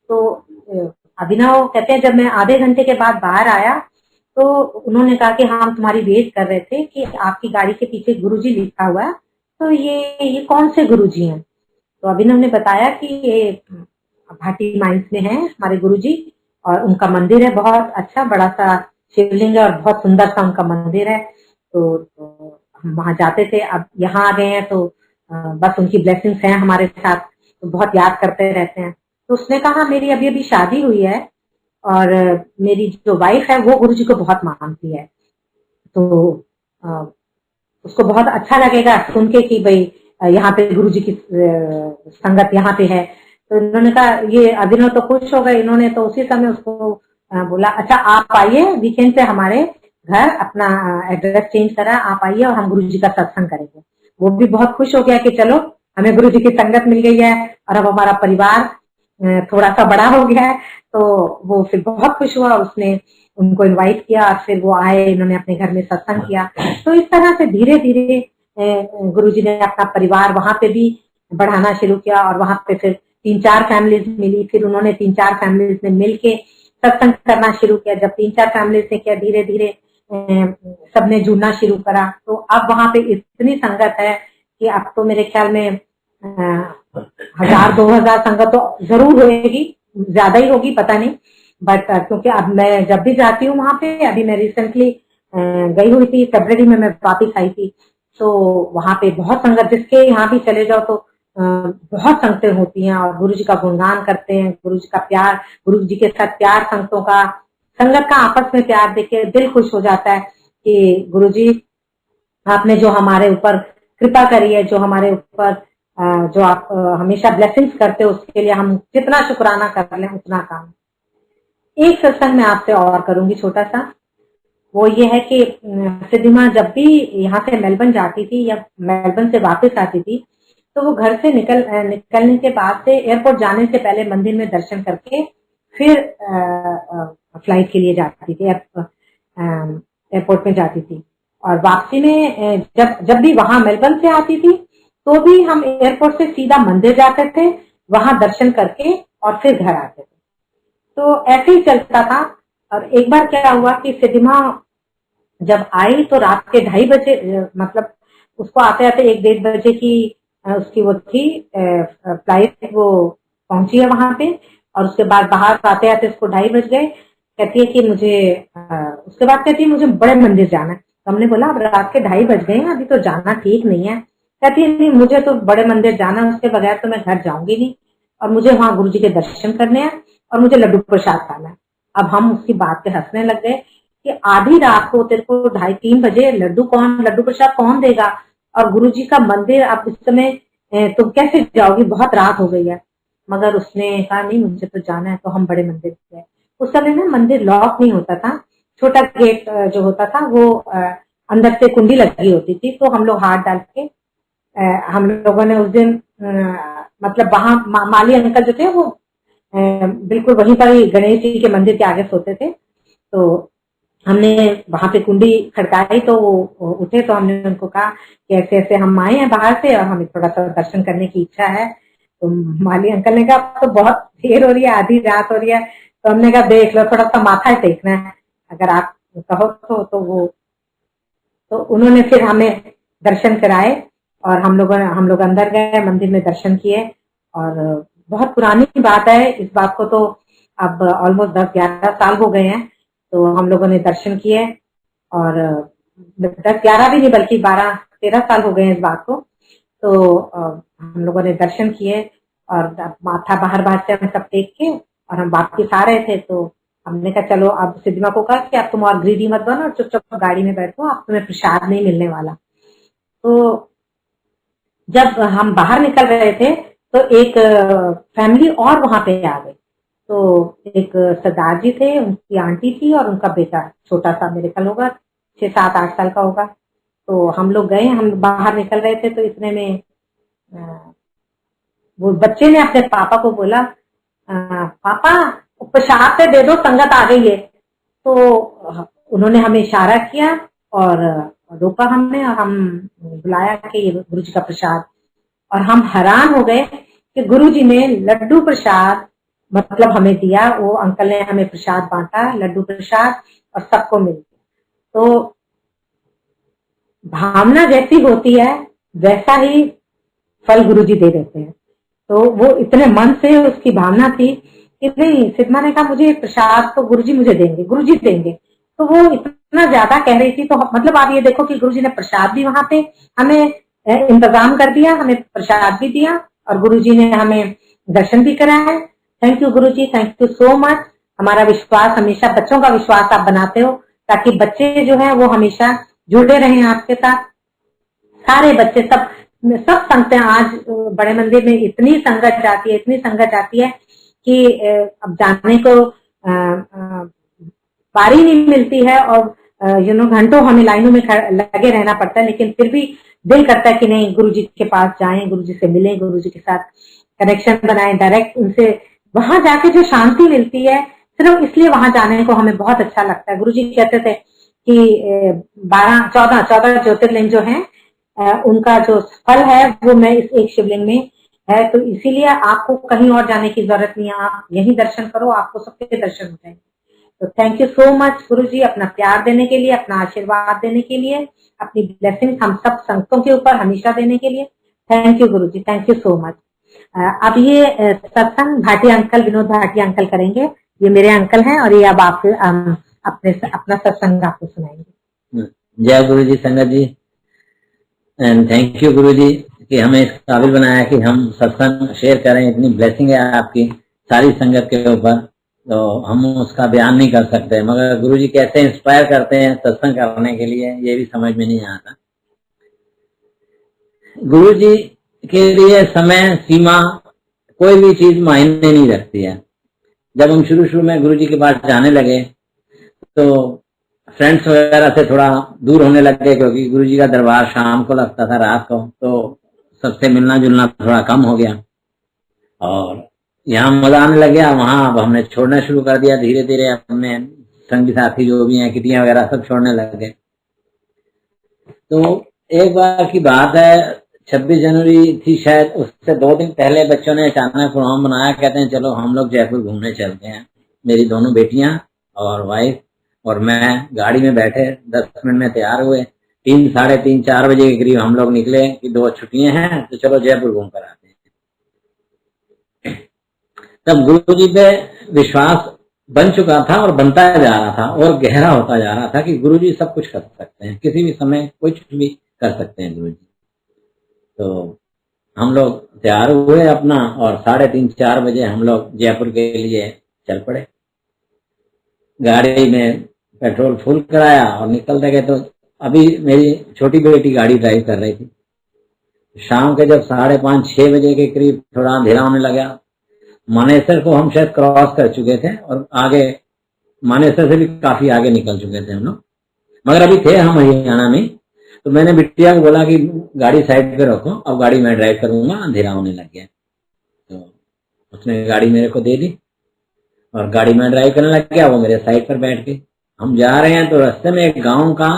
तो अभिनव कहते हैं जब मैं आधे घंटे के बाद बाहर आया, तो उन्होंने कहा कि हम तुम्हारी वेट कर रहे थे कि आपकी गाड़ी के पीछे गुरुजी लिखा हुआ है, तो ये कौन से गुरुजी हैं। तो अभिनव ने बताया कि ये भाटी माइंस में है हमारे गुरुजी, और उनका मंदिर है, बहुत अच्छा बड़ा सा शिवलिंग है, और बहुत सुंदर सा उनका मंदिर है। तो हम वहां जाते थे, अब यहाँ आ गए हैं, तो बस उनकी ब्लेसिंग्स हैं हमारे साथ, तो बहुत याद करते रहते हैं। तो उसने कहा मेरी अभी अभी शादी हुई है, और मेरी जो वाइफ है वो गुरुजी को बहुत मानती है, तो अ, उसको बहुत अच्छा लगेगा सुन के कि भाई यहाँ पे गुरुजी की संगत यहाँ पे है। तो इन्होंने कहा, ये अभिनव तो खुश हो गए, इन्होंने तो उसी समय उसको बोला, अच्छा आप आइए वीकेंड पे हमारे घर, अपना एड्रेस चेंज करा, आप आइए और हम गुरुजी का सत्संग करेंगे। वो भी बहुत खुश हो गया कि चलो हमें गुरुजी की संगत मिल गई है, और अब हमारा परिवार थोड़ा सा बड़ा हो गया है। तो वो फिर बहुत खुश हुआ, उसने उनको इनवाइट किया, फिर वो आए, इन्होंने अपने घर में सत्संग किया। तो इस तरह से धीरे धीरे गुरुजी ने अपना परिवार वहां पे भी बढ़ाना शुरू किया, और वहां पे फिर 3-4 फैमिलीज मिली, फिर उन्होंने 3-4 फैमिलीज ने मिलके सत्संग करना शुरू किया। जब 3-4 फैमिलीज ने किया, धीरे धीरे सबने जुड़ना शुरू करा। तो अब वहां पे इतनी संगत है कि अब तो मेरे ख्याल में 1000-2000 संगत तो जरूर होगी, ज्यादा ही होगी पता नहीं, बट क्योंकि अब मैं जब भी जाती हूँ वहां पे, अभी मैं रिसेंटली गई हुई थी, फरवरी में मैं वापिस आई थी, तो वहां पे बहुत संगत, जिसके यहाँ भी चले जाओ तो बहुत संगतें होती हैं, और गुरु जी का गुणगान करते हैं, गुरु जी का प्यार, गुरु जी के साथ प्यार, संगतों का, संगत का आपस में प्यार देख के दिल खुश हो जाता है कि गुरु जी आपने जो हमारे ऊपर कृपा करी है, जो हमारे ऊपर जो आप हमेशा ब्लेसिंग्स करते हो, उसके लिए हम जितना शुक्राना कर लें उतना काम। एक सत्संग मैं आपसे और करूंगी छोटा सा, वो ये है कि सिद्धिमा जब भी यहाँ से मेलबर्न जाती थी या मेलबर्न से वापस आती थी, तो वो घर से निकलने के बाद से एयरपोर्ट जाने से पहले मंदिर में दर्शन करके फिर फ्लाइट के लिए जाती थी, एयरपोर्ट में जाती थी। और वापसी में जब भी वहां मेलबर्न से आती थी तो भी हम एयरपोर्ट से सीधा मंदिर जाते थे, वहां दर्शन करके और फिर घर आते थे। तो ऐसे ही चलता था। और एक बार क्या हुआ कि सिद्धिमा जब आई तो रात के 2:30 बजे, मतलब उसको आते आते 1-1:30 बजे की उसकी वो थी फ्लाइट, वो पहुंची है वहां पे। और उसके बाद बाहर आते आते उसको 2:30 बज गए। कहती है कि मुझे उसके बाद कहती है मुझे बड़े मंदिर जाना है। तो हमने बोला अब रात के 2:30 बज गए हैं, अभी तो जाना ठीक नहीं है। कहती है नहीं, मुझे तो बड़े मंदिर जाना है, उसके बगैर तो मैं घर जाऊंगी नहीं, और मुझे वहां गुरु जी के दर्शन करने हैं और मुझे लड्डू प्रसाद खाना है। अब हम उसकी बात पे हंसने लग गए कि आधी रात को तेरे को 2:30-3 बजे लड्डू प्रसाद कौन देगा, और गुरु जी का मंदिर आप इस समय तुम कैसे जाओगी, बहुत रात हो गई है। मगर उसने कहा नहीं मुझे तो जाना है। तो हम बड़े मंदिर गए। उस समय में मंदिर लॉक नहीं होता था, छोटा गेट जो होता था वो अंदर से कुंडी लगी होती थी। तो हम लोग हाथ डाल के हम लोगों ने उस दिन मतलब वहां माली अंकल जो थे वो बिल्कुल वहीं पर ही गणेश जी के मंदिर के आगे सोते थे। तो हमने वहां पे कुंडी खड़काई तो वो उठे। तो हमने उनको कहा कि ऐसे ऐसे हम आए हैं बाहर से और हमें थोड़ा सा दर्शन करने की इच्छा है। तो माली अंकल ने कहा अब तो बहुत देर हो रही है, आधी रात हो रही है। तो हमने कहा देख लो, थोड़ा सा माथा टेकना है, अगर आप कहो तो वो तो उन्होंने फिर हमें दर्शन कराए और हम लोग अंदर गए, मंदिर में दर्शन किए। और बहुत पुरानी बात है, इस बात को तो अब ऑलमोस्ट 10-11 साल हो गए हैं। तो हम लोगों ने दर्शन किए और 10-11 भी नहीं बल्कि 12-13 साल हो गए हैं इस बात को। तो हम लोगों ने दर्शन किए और माथा बाहर बाहर से हम सब टेक के और हम वापिस आ रहे थे। तो हमने कहा चलो, अब सिद्धिमा को कहा कि अब तुम और ग्रीडी मत बनो, चुपचाप गाड़ी में बैठो, अब तुम्हें प्रसाद नहीं मिलने वाला। तो जब हम बाहर निकल रहे थे तो एक फैमिली और वहां पे आ गई। तो एक सरदार जी थे, उनकी आंटी थी और उनका बेटा छोटा सा, मेरे ख्याल होगा 6-7-8 साल का होगा। तो हम लोग गए, हम बाहर निकल रहे थे तो इतने में वो बच्चे ने अपने पापा को बोला पापा प्रसाद से दे दो, संगत आ गई है। तो उन्होंने हमें इशारा किया और रोका हमने और हम बुलाया कि ये गुरु जी का प्रसाद। और हम हैरान हो गए कि गुरु जी ने लड्डू प्रसाद मतलब हमें दिया। वो अंकल ने हमें प्रसाद बांटा, लड्डू प्रसाद, और सबको मिल गया। तो भावना जैसी होती है वैसा ही फल गुरु जी दे देते हैं। तो वो इतने मन से उसकी भावना थी कि नहीं, सिद्धिमा ने कहा मुझे प्रसाद तो गुरुजी मुझे देंगे, गुरुजी देंगे। तो वो इतना ज्यादा कह रही थी। तो मतलब आप ये देखो कि गुरुजी ने प्रसाद भी वहां पे हमें इंतजाम कर दिया, हमें प्रसाद भी दिया और गुरुजी ने हमें दर्शन भी कराया। Thank you Guruji, thank you so much. हमारा विश्वास हमेशा, बच्चों का विश्वास आप बनाते हो ताकि बच्चे जो है वो हमेशा जुड़े रहें आपके साथ। सारे बच्चे सब संगते हैं। आज बड़े मंदिर में इतनी संगत जाती है, इतनी संगत जाती है कि अब जाने को बारी नहीं मिलती है और घंटों हमें लाइनों में लगे रहना पड़ता है। लेकिन फिर भी दिल करता है कि नहीं, गुरु जी के पास जाएं, गुरु जी से मिलें, गुरु जी के साथ कनेक्शन बनाएं, डायरेक्ट उनसे वहां जाके जो शांति मिलती है, सिर्फ इसलिए वहां जाने को हमें बहुत अच्छा लगता है। गुरु जी कहते थे कि 14 ज्योतिर्लिंग जो है उनका जो फल है वो मैं इस एक शिवलिंग में है। तो इसीलिए आपको कहीं और जाने की जरूरत नहीं है, आप यही दर्शन करो, आपको सबके दर्शन हो जाएंगे। तो थैंक यू सो मच गुरु जी, अपना प्यार देने के लिए, अपना आशीर्वाद देने के लिए, अपनी ब्लेसिंग हम सब संगतों के ऊपर हमेशा देने के लिए। Thank you Guru ji, thank you so much. अब ये सत्संग भाटिया अंकल, विनोद भाटिया अंकल करेंगे। ये मेरे अंकल हैं और ये अब आप अपना सत्संग आपको सुनाएंगे। जय गुरु जी, संगत जी, एंड थैंक यू गुरु जी कि हमें इस काबिल बनाया कि हम सत्संग शेयर करें। इतनी ब्लेसिंग है आपकी सारी संगत के ऊपर, तो हम उसका बयान नहीं कर सकते। मगर गुरु जी कैसे इंस्पायर करते हैं सत्संग करने के लिए, ये भी समझ में नहीं आता। गुरु जी के लिए समय सीमा कोई भी चीज मायने नहीं रखती है। जब हम शुरू में गुरु जी के पास जाने लगे तो फ्रेंड्स वगैरह से थोड़ा दूर होने लग गए, क्योंकि गुरु जी का दरबार शाम को लगता था, रात को, तो सबसे मिलना जुलना थोड़ा कम हो गया। और यहाँ मजा आने लग गया, वहां अब हमने छोड़ना शुरू कर दिया धीरे धीरे। अपने संगी साथी जो भी हैं, किटियां वगैरह सब छोड़ने लग गए। तो एक बार की बात है, 26 जनवरी थी शायद, उससे 2 दिन पहले बच्चों ने अचानक प्रोग्राम बनाया, कहते हैं चलो हम लोग जयपुर घूमने चलते हैं। मेरी दोनों बेटियां और वाइफ और मैं गाड़ी में बैठे 10 मिनट में तैयार हुए। 3, साढ़े 3, 4 बजे के करीब हम लोग निकले कि 2 छुट्टियां हैं तो चलो जयपुर घूम कर आते हैं। तब गुरु जी पे विश्वास बन चुका था और बनता जा रहा था और गहरा होता जा रहा था कि गुरु जी सब कुछ कर सकते हैं, किसी भी समय कुछ भी कर सकते हैं गुरु जी। तो हम लोग तैयार हुए अपना और 3:30, 4 बजे हम लोग जयपुर के लिए चल पड़े। गाड़ी में पेट्रोल फुल कराया और निकलते गए। तो अभी मेरी छोटी बेटी गाड़ी ड्राइव कर रही थी। शाम के जब 5:30, 6 बजे के करीब थोड़ा अंधेरा होने लगा, मानेसर को हम शायद क्रॉस कर चुके थे और आगे मानेसर से भी काफी आगे निकल चुके थे हम लोग, मगर अभी थे हम हरियाणा में। तो मैंने बिटिया को बोला कि गाड़ी साइड पे रखो, अब गाड़ी मैं ड्राइव करूंगा, अंधेरा होने लग गया। तो उसने गाड़ी मेरे को दे दी और गाड़ी में ड्राइव करने लग गया, वो मेरे साइड पर बैठ के। हम जा रहे हैं तो रास्ते में एक गांव का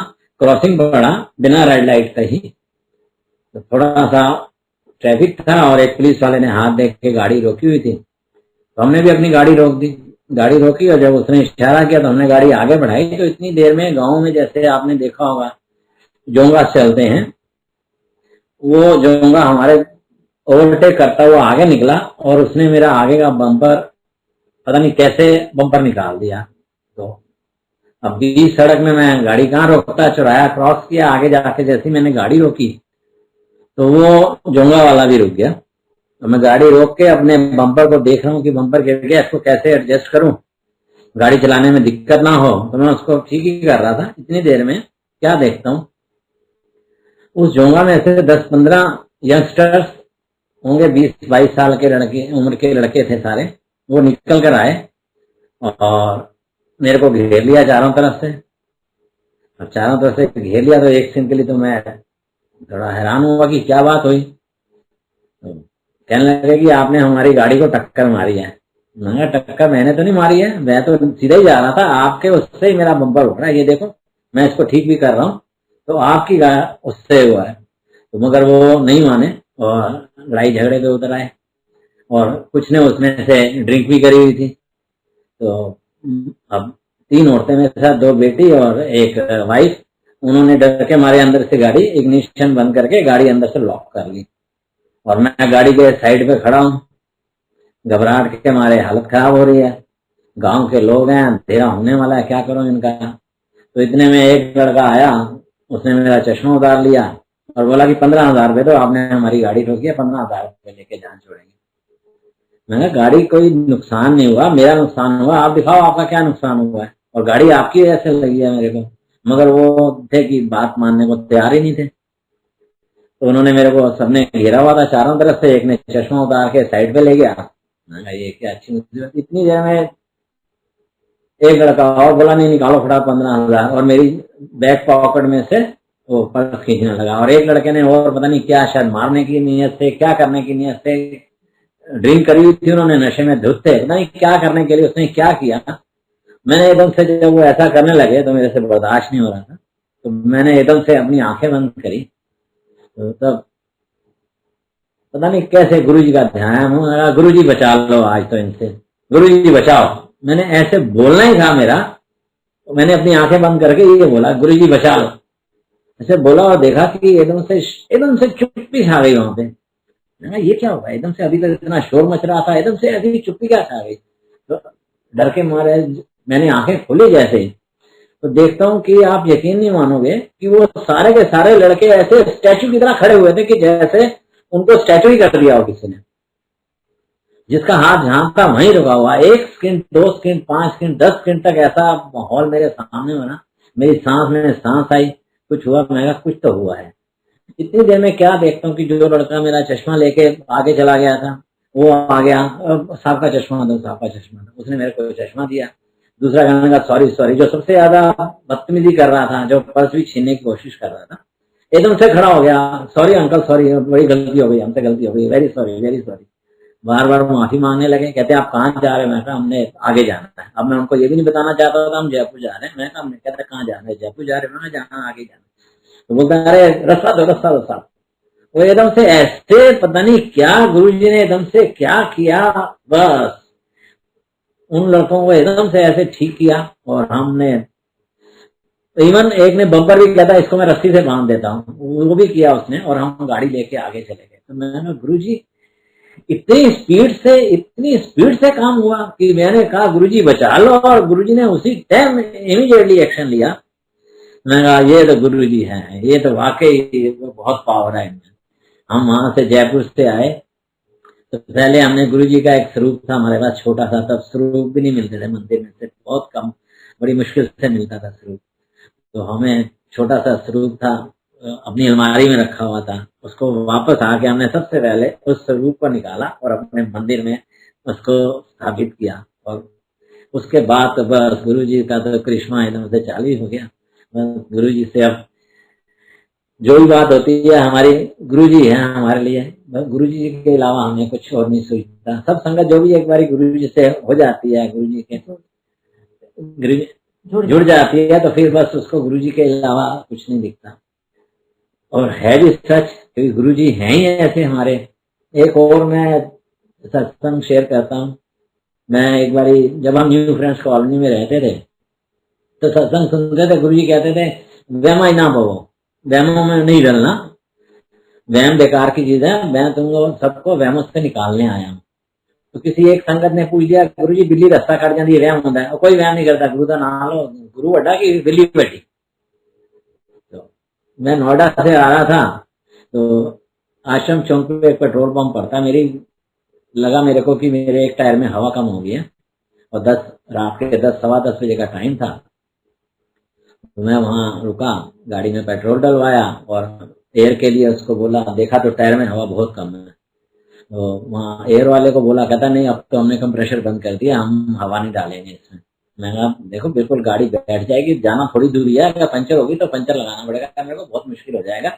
क्रॉसिंग पड़ा बिना रेड लाइट का ही। तो थोड़ा सा ट्रैफिक था और एक पुलिस वाले ने हाथ देख के गाड़ी रोकी हुई थी। तो हमने भी अपनी गाड़ी रोक दी। गाड़ी रोकी और जब उसने इशारा किया तो हमने गाड़ी आगे बढ़ाई। तो इतनी देर में गांव में जैसे आपने देखा होगा जोंगा चलते हैं, वो जोंगा हमारे ओवरटेक करता हुआ आगे निकला और उसने मेरा आगे का बम्पर पता नहीं कैसे बम्पर निकाल दिया। तो अब बीच सड़क में मैं गाड़ी कहाँ रोकता, चौराहा क्रॉस किया, आगे जाके जैसी मैंने गाड़ी रोकी तो वो जोंगा वाला भी रुक गया। तो मैं गाड़ी रोक के अपने बम्पर को देख रहा हूँ कि बम्पर गिर गया, इसको कैसे एडजस्ट करूं, गाड़ी चलाने में दिक्कत ना हो। तो मैं उसको ठीक ही कर रहा था। इतनी देर में क्या देखता हूँ, उस जोंगा में से 10-15 यंगस्टर्स होंगे, 20-22 साल के लड़के, उम्र के लड़के थे सारे। वो निकल कर आए और मेरे को घेर लिया चारों तरफ से। और चारों तरफ से घेर लिया तो एक सीन के लिए तो मैं थोड़ा हैरान हुआ कि क्या बात हुई। तो कहने लगे कि आपने हमारी गाड़ी को टक्कर मारी है। मैंने कहा टक्कर मैंने तो नहीं मारी है, मैं तो सीधा ही जा रहा था, आपके उससे ही मेरा बम्पर उठ रहा है, ये देखो मैं इसको ठीक भी कर रहा हूँ, तो आपकी उससे हुआ है। तो मगर वो नहीं माने और लड़ाई झगड़े पे उतर आए और कुछ ने उसमें से ड्रिंक भी करी हुई थी। तो अब 3 औरतें मेरे साथ, 2 बेटी और एक वाइफ, उन्होंने डर के मारे अंदर से गाड़ी इग्निशन बंद करके गाड़ी अंदर से लॉक कर ली और मैं गाड़ी के साइड पे खड़ा हूँ। घबराहट के मारे हालत खराब हो रही है, गांव के लोग हैं, अंधेरा होने वाला है, क्या करूं इनका। तो इतने में एक लड़का आया, उसने मेरा चश्मा उतार लिया और बोला कि 15,000 रुपए तो आपने हमारी गाड़ी ठोकी है, 15,000 रुपए लेके जान छोड़ेंगे। मैंने गाड़ी कोई नुकसान नहीं हुआ, मेरा नुकसान हुआ, आप दिखाओ आपका क्या नुकसान हुआ है, और गाड़ी आपकी वजह से लगी है मेरे को। मगर वो थे कि बात मानने को तैयार ही नहीं थे। तो उन्होंने मेरे को, सबने घेरा हुआ था चारों तरफ से, एक ने चश्मा उतार के साइड पे ले गया। ये क्या अच्छी मुसीबत। इतनी देर में एक लड़का और बोला नहीं निकालो फटाफट 15,000, और मेरी बैक पॉकेट में से वो पर्स खींचने लगा। और एक लड़के ने और पता नहीं क्या, शायद मारने की नीयत से, क्या करने की नीयत से, ड्रिंक करी हुई थी उन्होंने, नशे में धुत थे, पता नहीं क्या करने के लिए उसने क्या किया। मैंने एकदम से, जब वो ऐसा करने लगे तो मेरे से बर्दाश्त नहीं हो रहा था, तो मैंने एकदम से अपनी आंखें बंद करी। तो तब पता नहीं कैसे गुरु जी का ध्यान, गुरु जी बचा लो आज तो इनसे, गुरु जी बचाओ। मैंने ऐसे बोलना ही था मेरा, तो मैंने अपनी आंखें बंद करके ये बोला गुरु जी बचा लो। ऐसे बोला और देखा कि एकदम से चुप्पी छा गई वहां पे। मैंने ये क्या हुआ, एकदम से अभी तक इतना शोर मच रहा था, एकदम से ऐसी चुप्पी क्या छा गई। तो डर के मारे मैंने आंखें खोली जैसे, तो देखता हूँ कि आप यकीन नहीं मानोगे कि वो सारे के सारे लड़के ऐसे स्टैचू की तरह खड़े हुए थे कि जैसे उनको स्टैचू ही कर दिया हो किसी ने। जिसका हाथ जहां था वहीं रुका हुआ। 1 सेकंड, 2 सेकंड, 5 सेकंड, 10 सेकंड तक ऐसा माहौल मेरे सामने बना। मेरी सांस में सांस आई, कुछ हुआ, मैं कुछ तो हुआ है। इतनी देर में क्या देखता हूँ कि जो लड़का मेरा चश्मा लेके आगे चला गया था वो आ गया। साहब का चश्मा दो, साहब का चश्मा दो। उसने मेरे को चश्मा दिया। दूसरा कहने का सॉरी सॉरी। जो सबसे ज्यादा बदतमीजी कर रहा था, जो पर्स भी छीनने की कोशिश कर रहा था, एकदम से खड़ा हो गया, सॉरी अंकल सॉरी, बड़ी गलती हो गई, हमसे गलती हो गई, वेरी सॉरी वेरी सॉरी। बार बार माफी मांगने लगे। कहते आप कहाँ जा रहे हो? मैं कहा हमने आगे जाना है। अब मैं उनको ये भी नहीं बताना चाहता था हम जयपुर जा रहे हैं। मैं कहा हमने, कहते कहाँ जाना है? जयपुर जा रहे हो? मैं जाना आगे जाना। तो बोलता अरे रास्ता दो रास्ता दो साहब। वो एकदम से ऐसे पता नहीं क्या गुरुजी ने एकदम से क्या किया, बस उन लड़कों को एकदम से ऐसे ठीक किया। और हमने इवन एक ने बम्पर भी किया था, इसको मैं रस्सी से बांध देता हूँ, वो भी किया उसने। और हम गाड़ी लेके आगे चले गए। तो मैंने गुरुजी इतनी स्पीड से काम हुआ कि मैंने कहा गुरुजी बचा लो, और गुरुजी ने उसी टाइम इमीडिएटली एक्शन लिया। मैंने कहा ये तो गुरुजी हैं, ये तो वाकई बहुत पावर है इनमें। हम वहां से जयपुर से आए तो पहले हमने गुरुजी का एक स्वरूप था हमारे पास छोटा सा, तब स्वरूप भी नहीं मिलते थे मंदिर में से, बहुत कम, बड़ी मुश्किल से मिलता था स्वरूप। तो हमें छोटा सा स्वरूप था, अपनी अलमारी में रखा हुआ था। उसको वापस आके हमने सबसे पहले उस स्वरूप को निकाला और अपने मंदिर में उसको स्थापित किया। और उसके बाद तो बस गुरुजी का तो करिश्मा एकदम से चालू हो गया। बस गुरुजी से अब जो भी बात होती है हमारी, गुरुजी है हमारे लिए। बस गुरुजी के अलावा हमें कुछ और नहीं सोचता। सब संगत जो भी एक बारी गुरुजी से हो जाती है, गुरुजी के गुरुजी जुड़ जाती है, तो फिर बस उसको गुरुजी के अलावा कुछ नहीं दिखता। और है भी सच, क्योंकि गुरुजी हैं ही ऐसे हमारे। एक और मैं सत्संग शेयर करता हूँ। मैं एक बारी जब हम न्यू फ्रेंड्स कॉलोनी में रहते थे तो सत्संग सुनते थे। गुरुजी कहते थे वहम ही ना भवो, वहमों में नहीं डरना, वहम बेकार की चीज है, मैं तुमको सबको वहमों से निकालने आया हूँ। तो किसी एक संगत ने पूछ दिया गुरुजी बिल्ली रास्ता काट जाती है वहम होता है? कोई वहम नहीं करता, गुरु का नाम लो, गुरु बड़ा की बिल्ली बैठी। तो मैं नोएडा से आ रहा था, तो आश्रम चौक पे एक पेट्रोल पंप पड़ता, लगा मेरे को कि मेरे एक टायर में हवा कम हो गई है, और रात के 10 सवा 10 बजे का टाइम था। तो मैं वहां रुका, गाड़ी में पेट्रोल डलवाया और एयर के लिए उसको बोला, देखा तो टायर में हवा बहुत कम है। तो वहाँ एयर वाले को बोला, कहता नहीं अब तो हमने कंप्रेशर बंद कर दिया, हम हवा नहीं डालेंगे इसमें। मैं कहा देखो बिल्कुल गाड़ी बैठ जाएगी, जाना थोड़ी दूरी है, अगर पंचर होगी तो पंचर लगाना पड़ेगा, मेरे को बहुत मुश्किल हो जाएगा,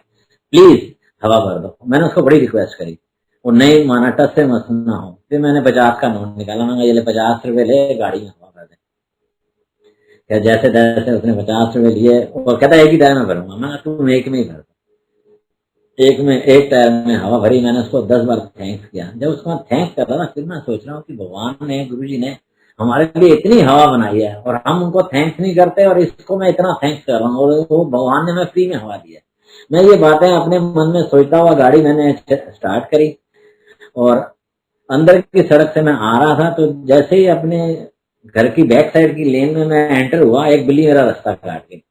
प्लीज हवा भर दो। मैंने उसको बड़ी रिक्वेस्ट करी, वो नहीं माना, टच से मत ना हो। फिर मैंने 50 का नोट निकाला, मैंने ये ले 50 रुपए ले, गाड़ी में हवा भर दे। जैसे तैसे उसने 50 रुपए लिए और कहता एक ही टायर में भरूंगा। मैं तुम एक में ही भर, एक टायर में हवा भरी। मैंने उसको 10 बार थैंक्स किया। जब उसको थैंक्स कर रहा था, फिर मैं सोच रहा हूँ कि भगवान ने, गुरुजी ने हमारे लिए इतनी हवा बनाई है और हम उनको थैंक्स नहीं करते, और इसको मैं इतना थैंक्स कर रहा हूँ, और वो भगवान ने मैं फ्री में हवा दी है। मैं ये बातें अपने मन में सोचता हुआ गाड़ी मैंने स्टार्ट करी, और अंदर की सड़क से मैं आ रहा था। तो जैसे ही अपने घर की बैक साइड की लेन में मैं एंटर हुआ, एक बिल्ली मेरा रास्ता काट गई।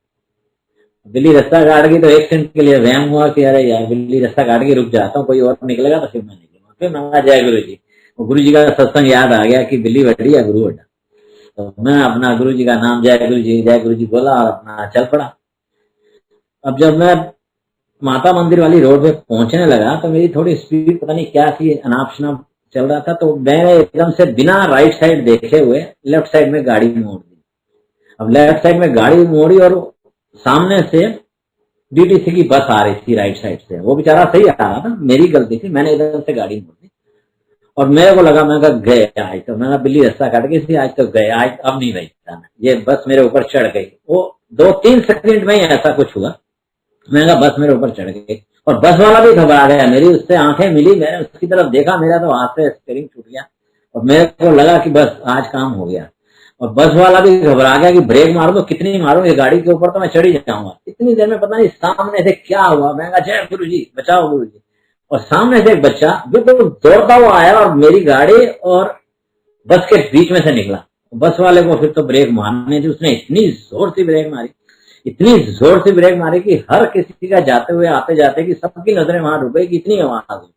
बिल्ली रास्ता काट गई तो एक सेकंड के लिए वहम हुआ कि अरे यार बिल्ली रास्ता काट के रुक जाता हूँ, कोई और निकलेगा तो फिर मैं निकलूंगा। फिर मैं जय गुरु जी, गुरु जी का सत्संग याद आ गया कि बिल्ली बैठी या गुरु बैठा। तो मैं अपना गुरु जी का नाम जय गुरु जी बोला और अपना चल पड़ा। अब जब मैं माता मंदिर वाली रोड पे पहुंचने लगा तो मेरी थोड़ी स्पीड पता नहीं क्या थी, अनाप शनाप चल रहा था। तो मैंने एकदम से बिना राइट साइड देखे हुए लेफ्ट साइड में गाड़ी मोड़ दी। अब लेफ्ट साइड में गाड़ी मोड़ी और सामने से डीटीसी की बस आ रही थी राइट साइड से। वो बेचारा सही आ रहा था, मेरी गलती थी, मैंने इधर से गाड़ी मोड़ दी। और मेरे को लगा, मैं गए आज तो, मैं बिल्ली रास्ता काट गई थी, आज तो गए, आज अब नहीं रही जाना। ये बस मेरे ऊपर चढ़ गई। वो 2-3 सेकंड में ही ऐसा कुछ हुआ। मैं कहा बस मेरे ऊपर चढ़ गई, और बस वाला भी घबरा गया। मेरी उससे आंखें मिली, मैंने उसकी तरफ देखा, मेरा तो हाथ से स्टीयरिंग छूट गया और मेरे को लगा कि बस आज काम हो गया। और बस वाला भी घबरा गया कि ब्रेक मारो तो कितनी मारो, ये गाड़ी के ऊपर तो मैं चढ़ ही जाऊंगा। इतनी देर में पता नहीं सामने से क्या हुआ। मैं कहा जय गुरु जी, बचाओ गुरु जी। और सामने से एक बच्चा बिल्कुल दौड़ता हुआ आया और मेरी गाड़ी और बस के बीच में से निकला। बस वाले को फिर तो ब्रेक मारने थी, उसने इतनी जोर से ब्रेक मारी, इतनी जोर से ब्रेक मारी कि हर किसी का जाते हुए आते जाते की सबकी नजरें वहां रुक गई कि इतनी आवाज हुई।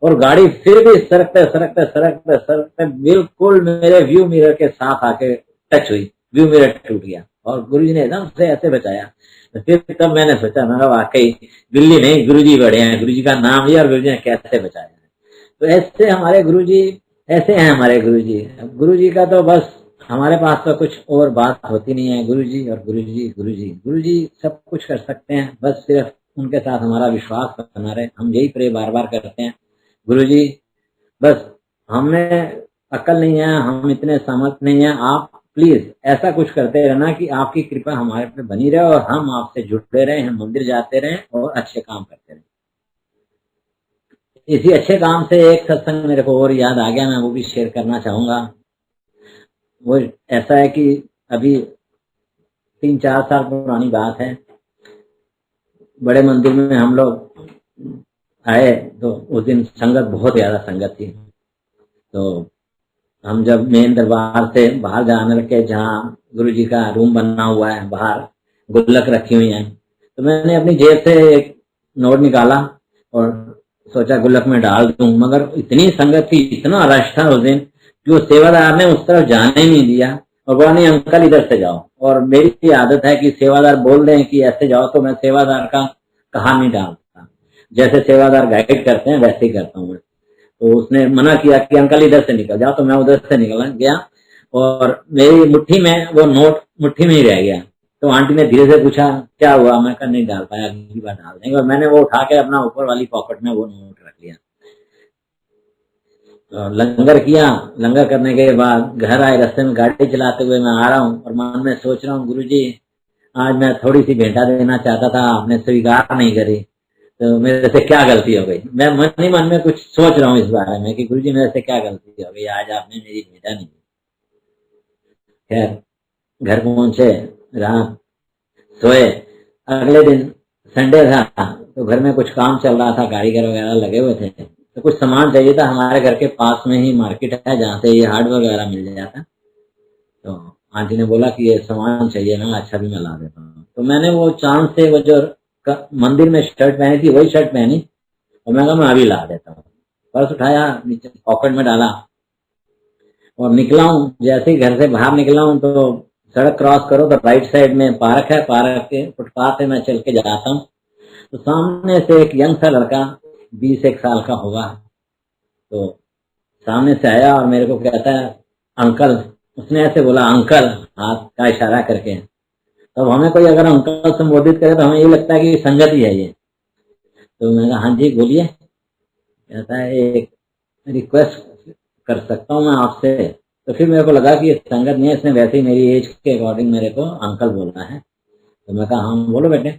और गाड़ी फिर भी सरकते बिल्कुल मेरे व्यू मिरर के साथ आके टच हुई, व्यू मिरर टूट गया और गुरुजी ने एकदम से ऐसे बचाया। तो फिर तब मैंने सोचा, मैं वाकई बिल्ली नहीं, गुरुजी बड़े हैं, गुरुजी का नाम लिया और गुरुजी ने कैसे बचाया। तो ऐसे हमारे गुरुजी, ऐसे हैं हमारे गुरुजी। गुरुजी का तो बस हमारे पास तो कुछ और बात होती नहीं है। गुरुजी और गुरुजी गुरुजी गुरुजी सब कुछ कर सकते हैं, बस सिर्फ उनके साथ हमारा विश्वास बना रहे। हम यही प्रे बार बार करते हैं, गुरुजी बस हमें अकल नहीं है, हम इतने समर्थ नहीं है, आप प्लीज ऐसा कुछ करते रहना कि आपकी कृपा हमारे पे बनी रहे और हम आपसे जुड़े रहे, हम मंदिर जाते रहें और अच्छे काम करते रहें। इसी अच्छे काम से एक सत्संग मेरे को और याद आ गया, मैं वो भी शेयर करना चाहूंगा। वो ऐसा है कि अभी 3-4 साल पुरानी बात है, बड़े मंदिर में हम लोग आए तो उस दिन संगत, बहुत ज्यादा संगत थी। तो हम जब मेन दरबार से बाहर जाने लगे, जहाँ गुरु जी का रूम बना हुआ है, बाहर गुल्लक रखी हुई है, तो मैंने अपनी जेब से एक नोट निकाला और सोचा गुल्लक में डाल दूं, मगर इतनी संगत थी, इतना रश था उस दिन कि वो सेवादार ने उस तरफ जाने ही नहीं दिया और बोला नहीं अंकल इधर से जाओ। और मेरी आदत है कि सेवादार बोल रहे हैं कि ऐसे जाओ तो मैं सेवादार का कहा नहीं डालता, जैसे सेवादार गाइड करते हैं वैसे ही करता हूँ मैं। तो उसने मना किया कि अंकल इधर से निकल जाओ, तो मैं उधर से निकल गया और मेरी मुट्ठी में वो नोट मुट्ठी में ही रह गया। तो आंटी ने धीरे से पूछा क्या हुआ, मैं कहा नहीं डाल पाया, अगली बार डाल देंगे। और मैंने वो उठा के अपना ऊपर वाली पॉकेट में वो नोट रख लिया। तो लंगर किया, लंगर करने के बाद घर आए, रास्ते में गाड़ी चलाते हुए मैं आ रहा हूँ और मन में सोच रहा हूँ गुरुजी आज मैं थोड़ी सी भेंटा देना चाहता था, आपने स्वीकार नहीं करी, तो मेरे से क्या गलती हो गई। मैं मन ही मन में कुछ सोच रहा हूँ इस बारे में कि गुरुजी मेरे से क्या गलती हो गई, आज आपने मेरी भेंटा नहीं दी। खैर घर पहुंचे, रात सोए। अगले दिन संडे था तो घर में कुछ काम चल रहा था, कारीगर वगैरह लगे हुए थे, तो कुछ सामान चाहिए था। हमारे घर के पास में ही मार्केट है जहाँ से ये हार्डवेयर वगैरह मिल जाता। तो आंटी ने बोला कि ये सामान चाहिए ना, अच्छा भी मैं ला देता हूँ। तो मैंने वो चांद से वो जो मंदिर में शर्ट पहनी थी वही शर्ट पहनी और मैं कहा मैं अभी ला देता हूँ। पर्स उठाया, नीचे पॉकेट में डाला और निकला हूँ। जैसे ही घर से बाहर निकला हूँ तो सड़क क्रॉस करो तो राइट साइड में पार्क है, पार्क के फुटपाथ से मैं चल के जाता हूँ तो सामने से एक यंग सा लड़का 20 साल का होगा, तो सामने से आया और मेरे को कहता है अंकल। उसने ऐसे बोला अंकल, हाथ का इशारा करके। तब हमें कोई अगर अंकल संबोधित करे तो हमें ये लगता है कि संगत ही है ये। तो मैं कहा हाँ जी बोलिए। कहता है एक रिक्वेस्ट कर सकता हूँ मैं आपसे। तो फिर मेरे को लगा कि ये संगत नहीं है, इसने वैसे ही मेरी एज के अकॉर्डिंग मेरे को अंकल बोलना है। तो मैं कहा हाँ बोलो बेटे।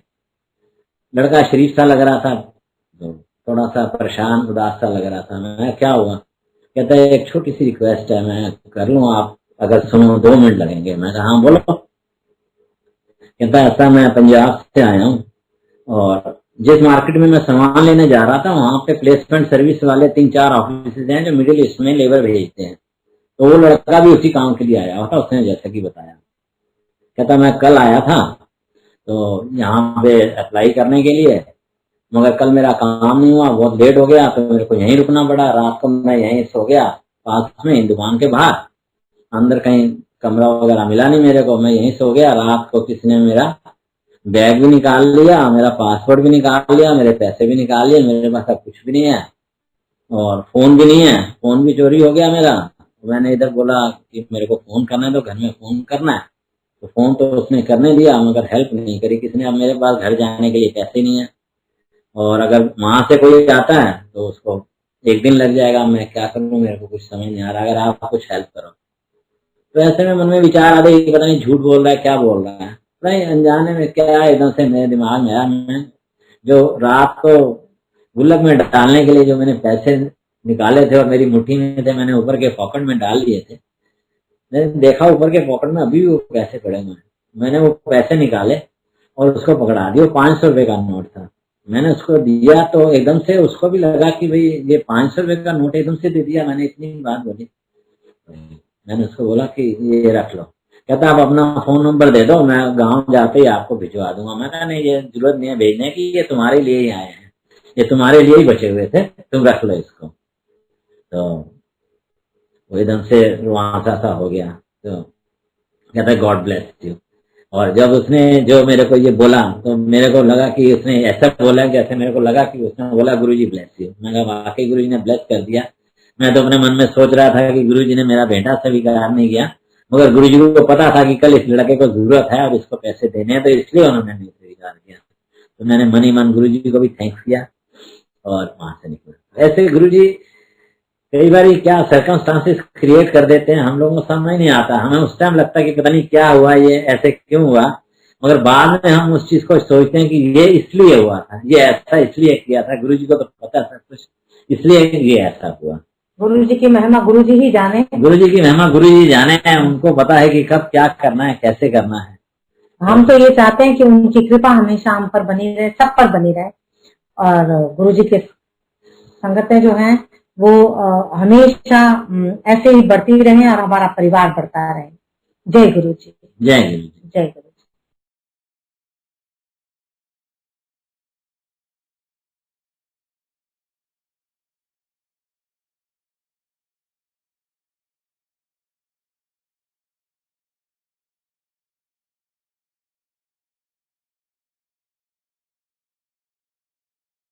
लड़का शरीफ सा लग रहा था, तो थोड़ा सा परेशान उदास सा लग रहा था। मैं क्या हुआ? कहता है एक छोटी सी रिक्वेस्ट है, मैं कर लूँ आप अगर सुनो, 2 मिनट लगेंगे। मैं कहा हाँ बोलो। कहता है ऐसा मैं पंजाब से आया हूँ और जिस मार्केट में मैं सामान लेने जा रहा था वहां पे प्लेसमेंट सर्विस वाले 3-4 ऑफिस हैं जो मिडिल ईस्ट में लेबर भेजते हैं। तो वो लड़का भी उसी काम के लिए आया हुआ था, उसने जैसा कि बताया। कहता मैं कल आया था तो यहाँ पे अप्लाई करने के लिए, मगर कल मेरा काम नहीं हुआ, बहुत लेट हो गया तो मेरे को यहीं रुकना पड़ा। रात को मैं यहीं सो गया पास में दुकान के बाहर, अंदर कहीं कमरा वगैरह मिला नहीं मेरे को, मैं यहीं सो गया। रात को किसी ने मेरा बैग भी निकाल लिया, मेरा पासपोर्ट भी निकाल लिया, मेरे पैसे भी निकाल लिए, मेरे पास अब कुछ भी नहीं है और फोन भी नहीं है, फोन भी चोरी हो गया मेरा। मैंने इधर बोला कि मेरे को फोन करना है तो घर में फोन करना है, तो फोन तो उसने करने दिया मगर हेल्प नहीं करी किसी ने। अब मेरे पास घर जाने के लिए पैसे नहीं है और अगर वहां से कोई आता है तो उसको 1 दिन लग जाएगा। मैं क्या करूं, मेरे को कुछ समझ नहीं आ रहा, अगर आप कुछ हेल्प करो। तो ऐसे में मन में विचार आ रहे पता नहीं झूठ बोल रहा है क्या बोल रहा है, नहीं अनजाने में क्या एकदम से मेरे दिमाग में आया। मैं जो रात को गुल्लक में डालने के लिए जो मैंने पैसे निकाले थे और मेरी मुट्ठी में थे, मैंने ऊपर के पॉकेट में डाल दिए थे। मैंने देखा ऊपर के पॉकेट में अभी भी वो पैसे पड़े हुए हैं। मैंने वो पैसे निकाले और उसको पकड़ा दिया। 500 रुपए का नोट था, मैंने उसको दिया तो एकदम से उसको भी लगा कि भाई ये 500 रुपए का नोट एकदम से दे दिया। मैंने इतनी बात बोली, मैंने उसको बोला कि ये रख लो। कहता आप अपना फोन नंबर दे दो, मैं गांव जाते ही आपको भिजवा दूंगा। मैं कहा नहीं ये जरूरत नहीं है भेजने की, ये तुम्हारे लिए ही आए हैं, ये तुम्हारे लिए ही बचे हुए थे, तुम रख लो इसको। तो वो एकदम से रुआंसा सा हो गया। तो कहता है गॉड ब्लेस यू। और जब उसने जो मेरे को ये बोला तो मेरे को लगा कि उसने ऐसा बोला जैसे मेरे को लगा कि उसने बोला गुरुजी ब्लेस यू। मैं कहा वाकई गुरुजी ने ब्लेस कर दिया। मैं तो अपने मन में सोच रहा था कि गुरुजी ने मेरा भेंटा स्वीकार नहीं किया, मगर गुरुजी को पता था कि कल इस लड़के को जरूरत है और इसको पैसे देने हैं, तो इसलिए उन्होंने नहीं स्वीकार किया। तो मैंने मन ही मन गुरुजी को भी थैंक्स किया और वहां से निकला। ऐसे गुरुजी कई बार क्या सर्कमस्टांसेस क्रिएट कर देते हैं, हम लोगों को समझ नहीं आता, हमें उस टाइम लगता है कि पता नहीं क्या हुआ, ये ऐसे क्यों हुआ, मगर बाद में हम उस चीज को सोचते हैं कि ये इसलिए हुआ था, ये ऐसा इसलिए किया था, गुरु जी को तो पता सब कुछ, इसलिए ये ऐसा हुआ। गुरु जी की महिमा गुरु जी ही जाने, गुरु जी की महिमा गुरु जी जाने, उनको पता है कि कब क्या करना है, कैसे करना है। हम तो ये चाहते हैं कि उनकी कृपा हमेशा हम पर बनी रहे, सब पर बनी रहे, और गुरु जी के संगतें जो हैं वो हमेशा ऐसे ही बढ़ती रहे और हमारा परिवार बढ़ता रहे। जय गुरु जी। जय गुरु जी। जय गुरु।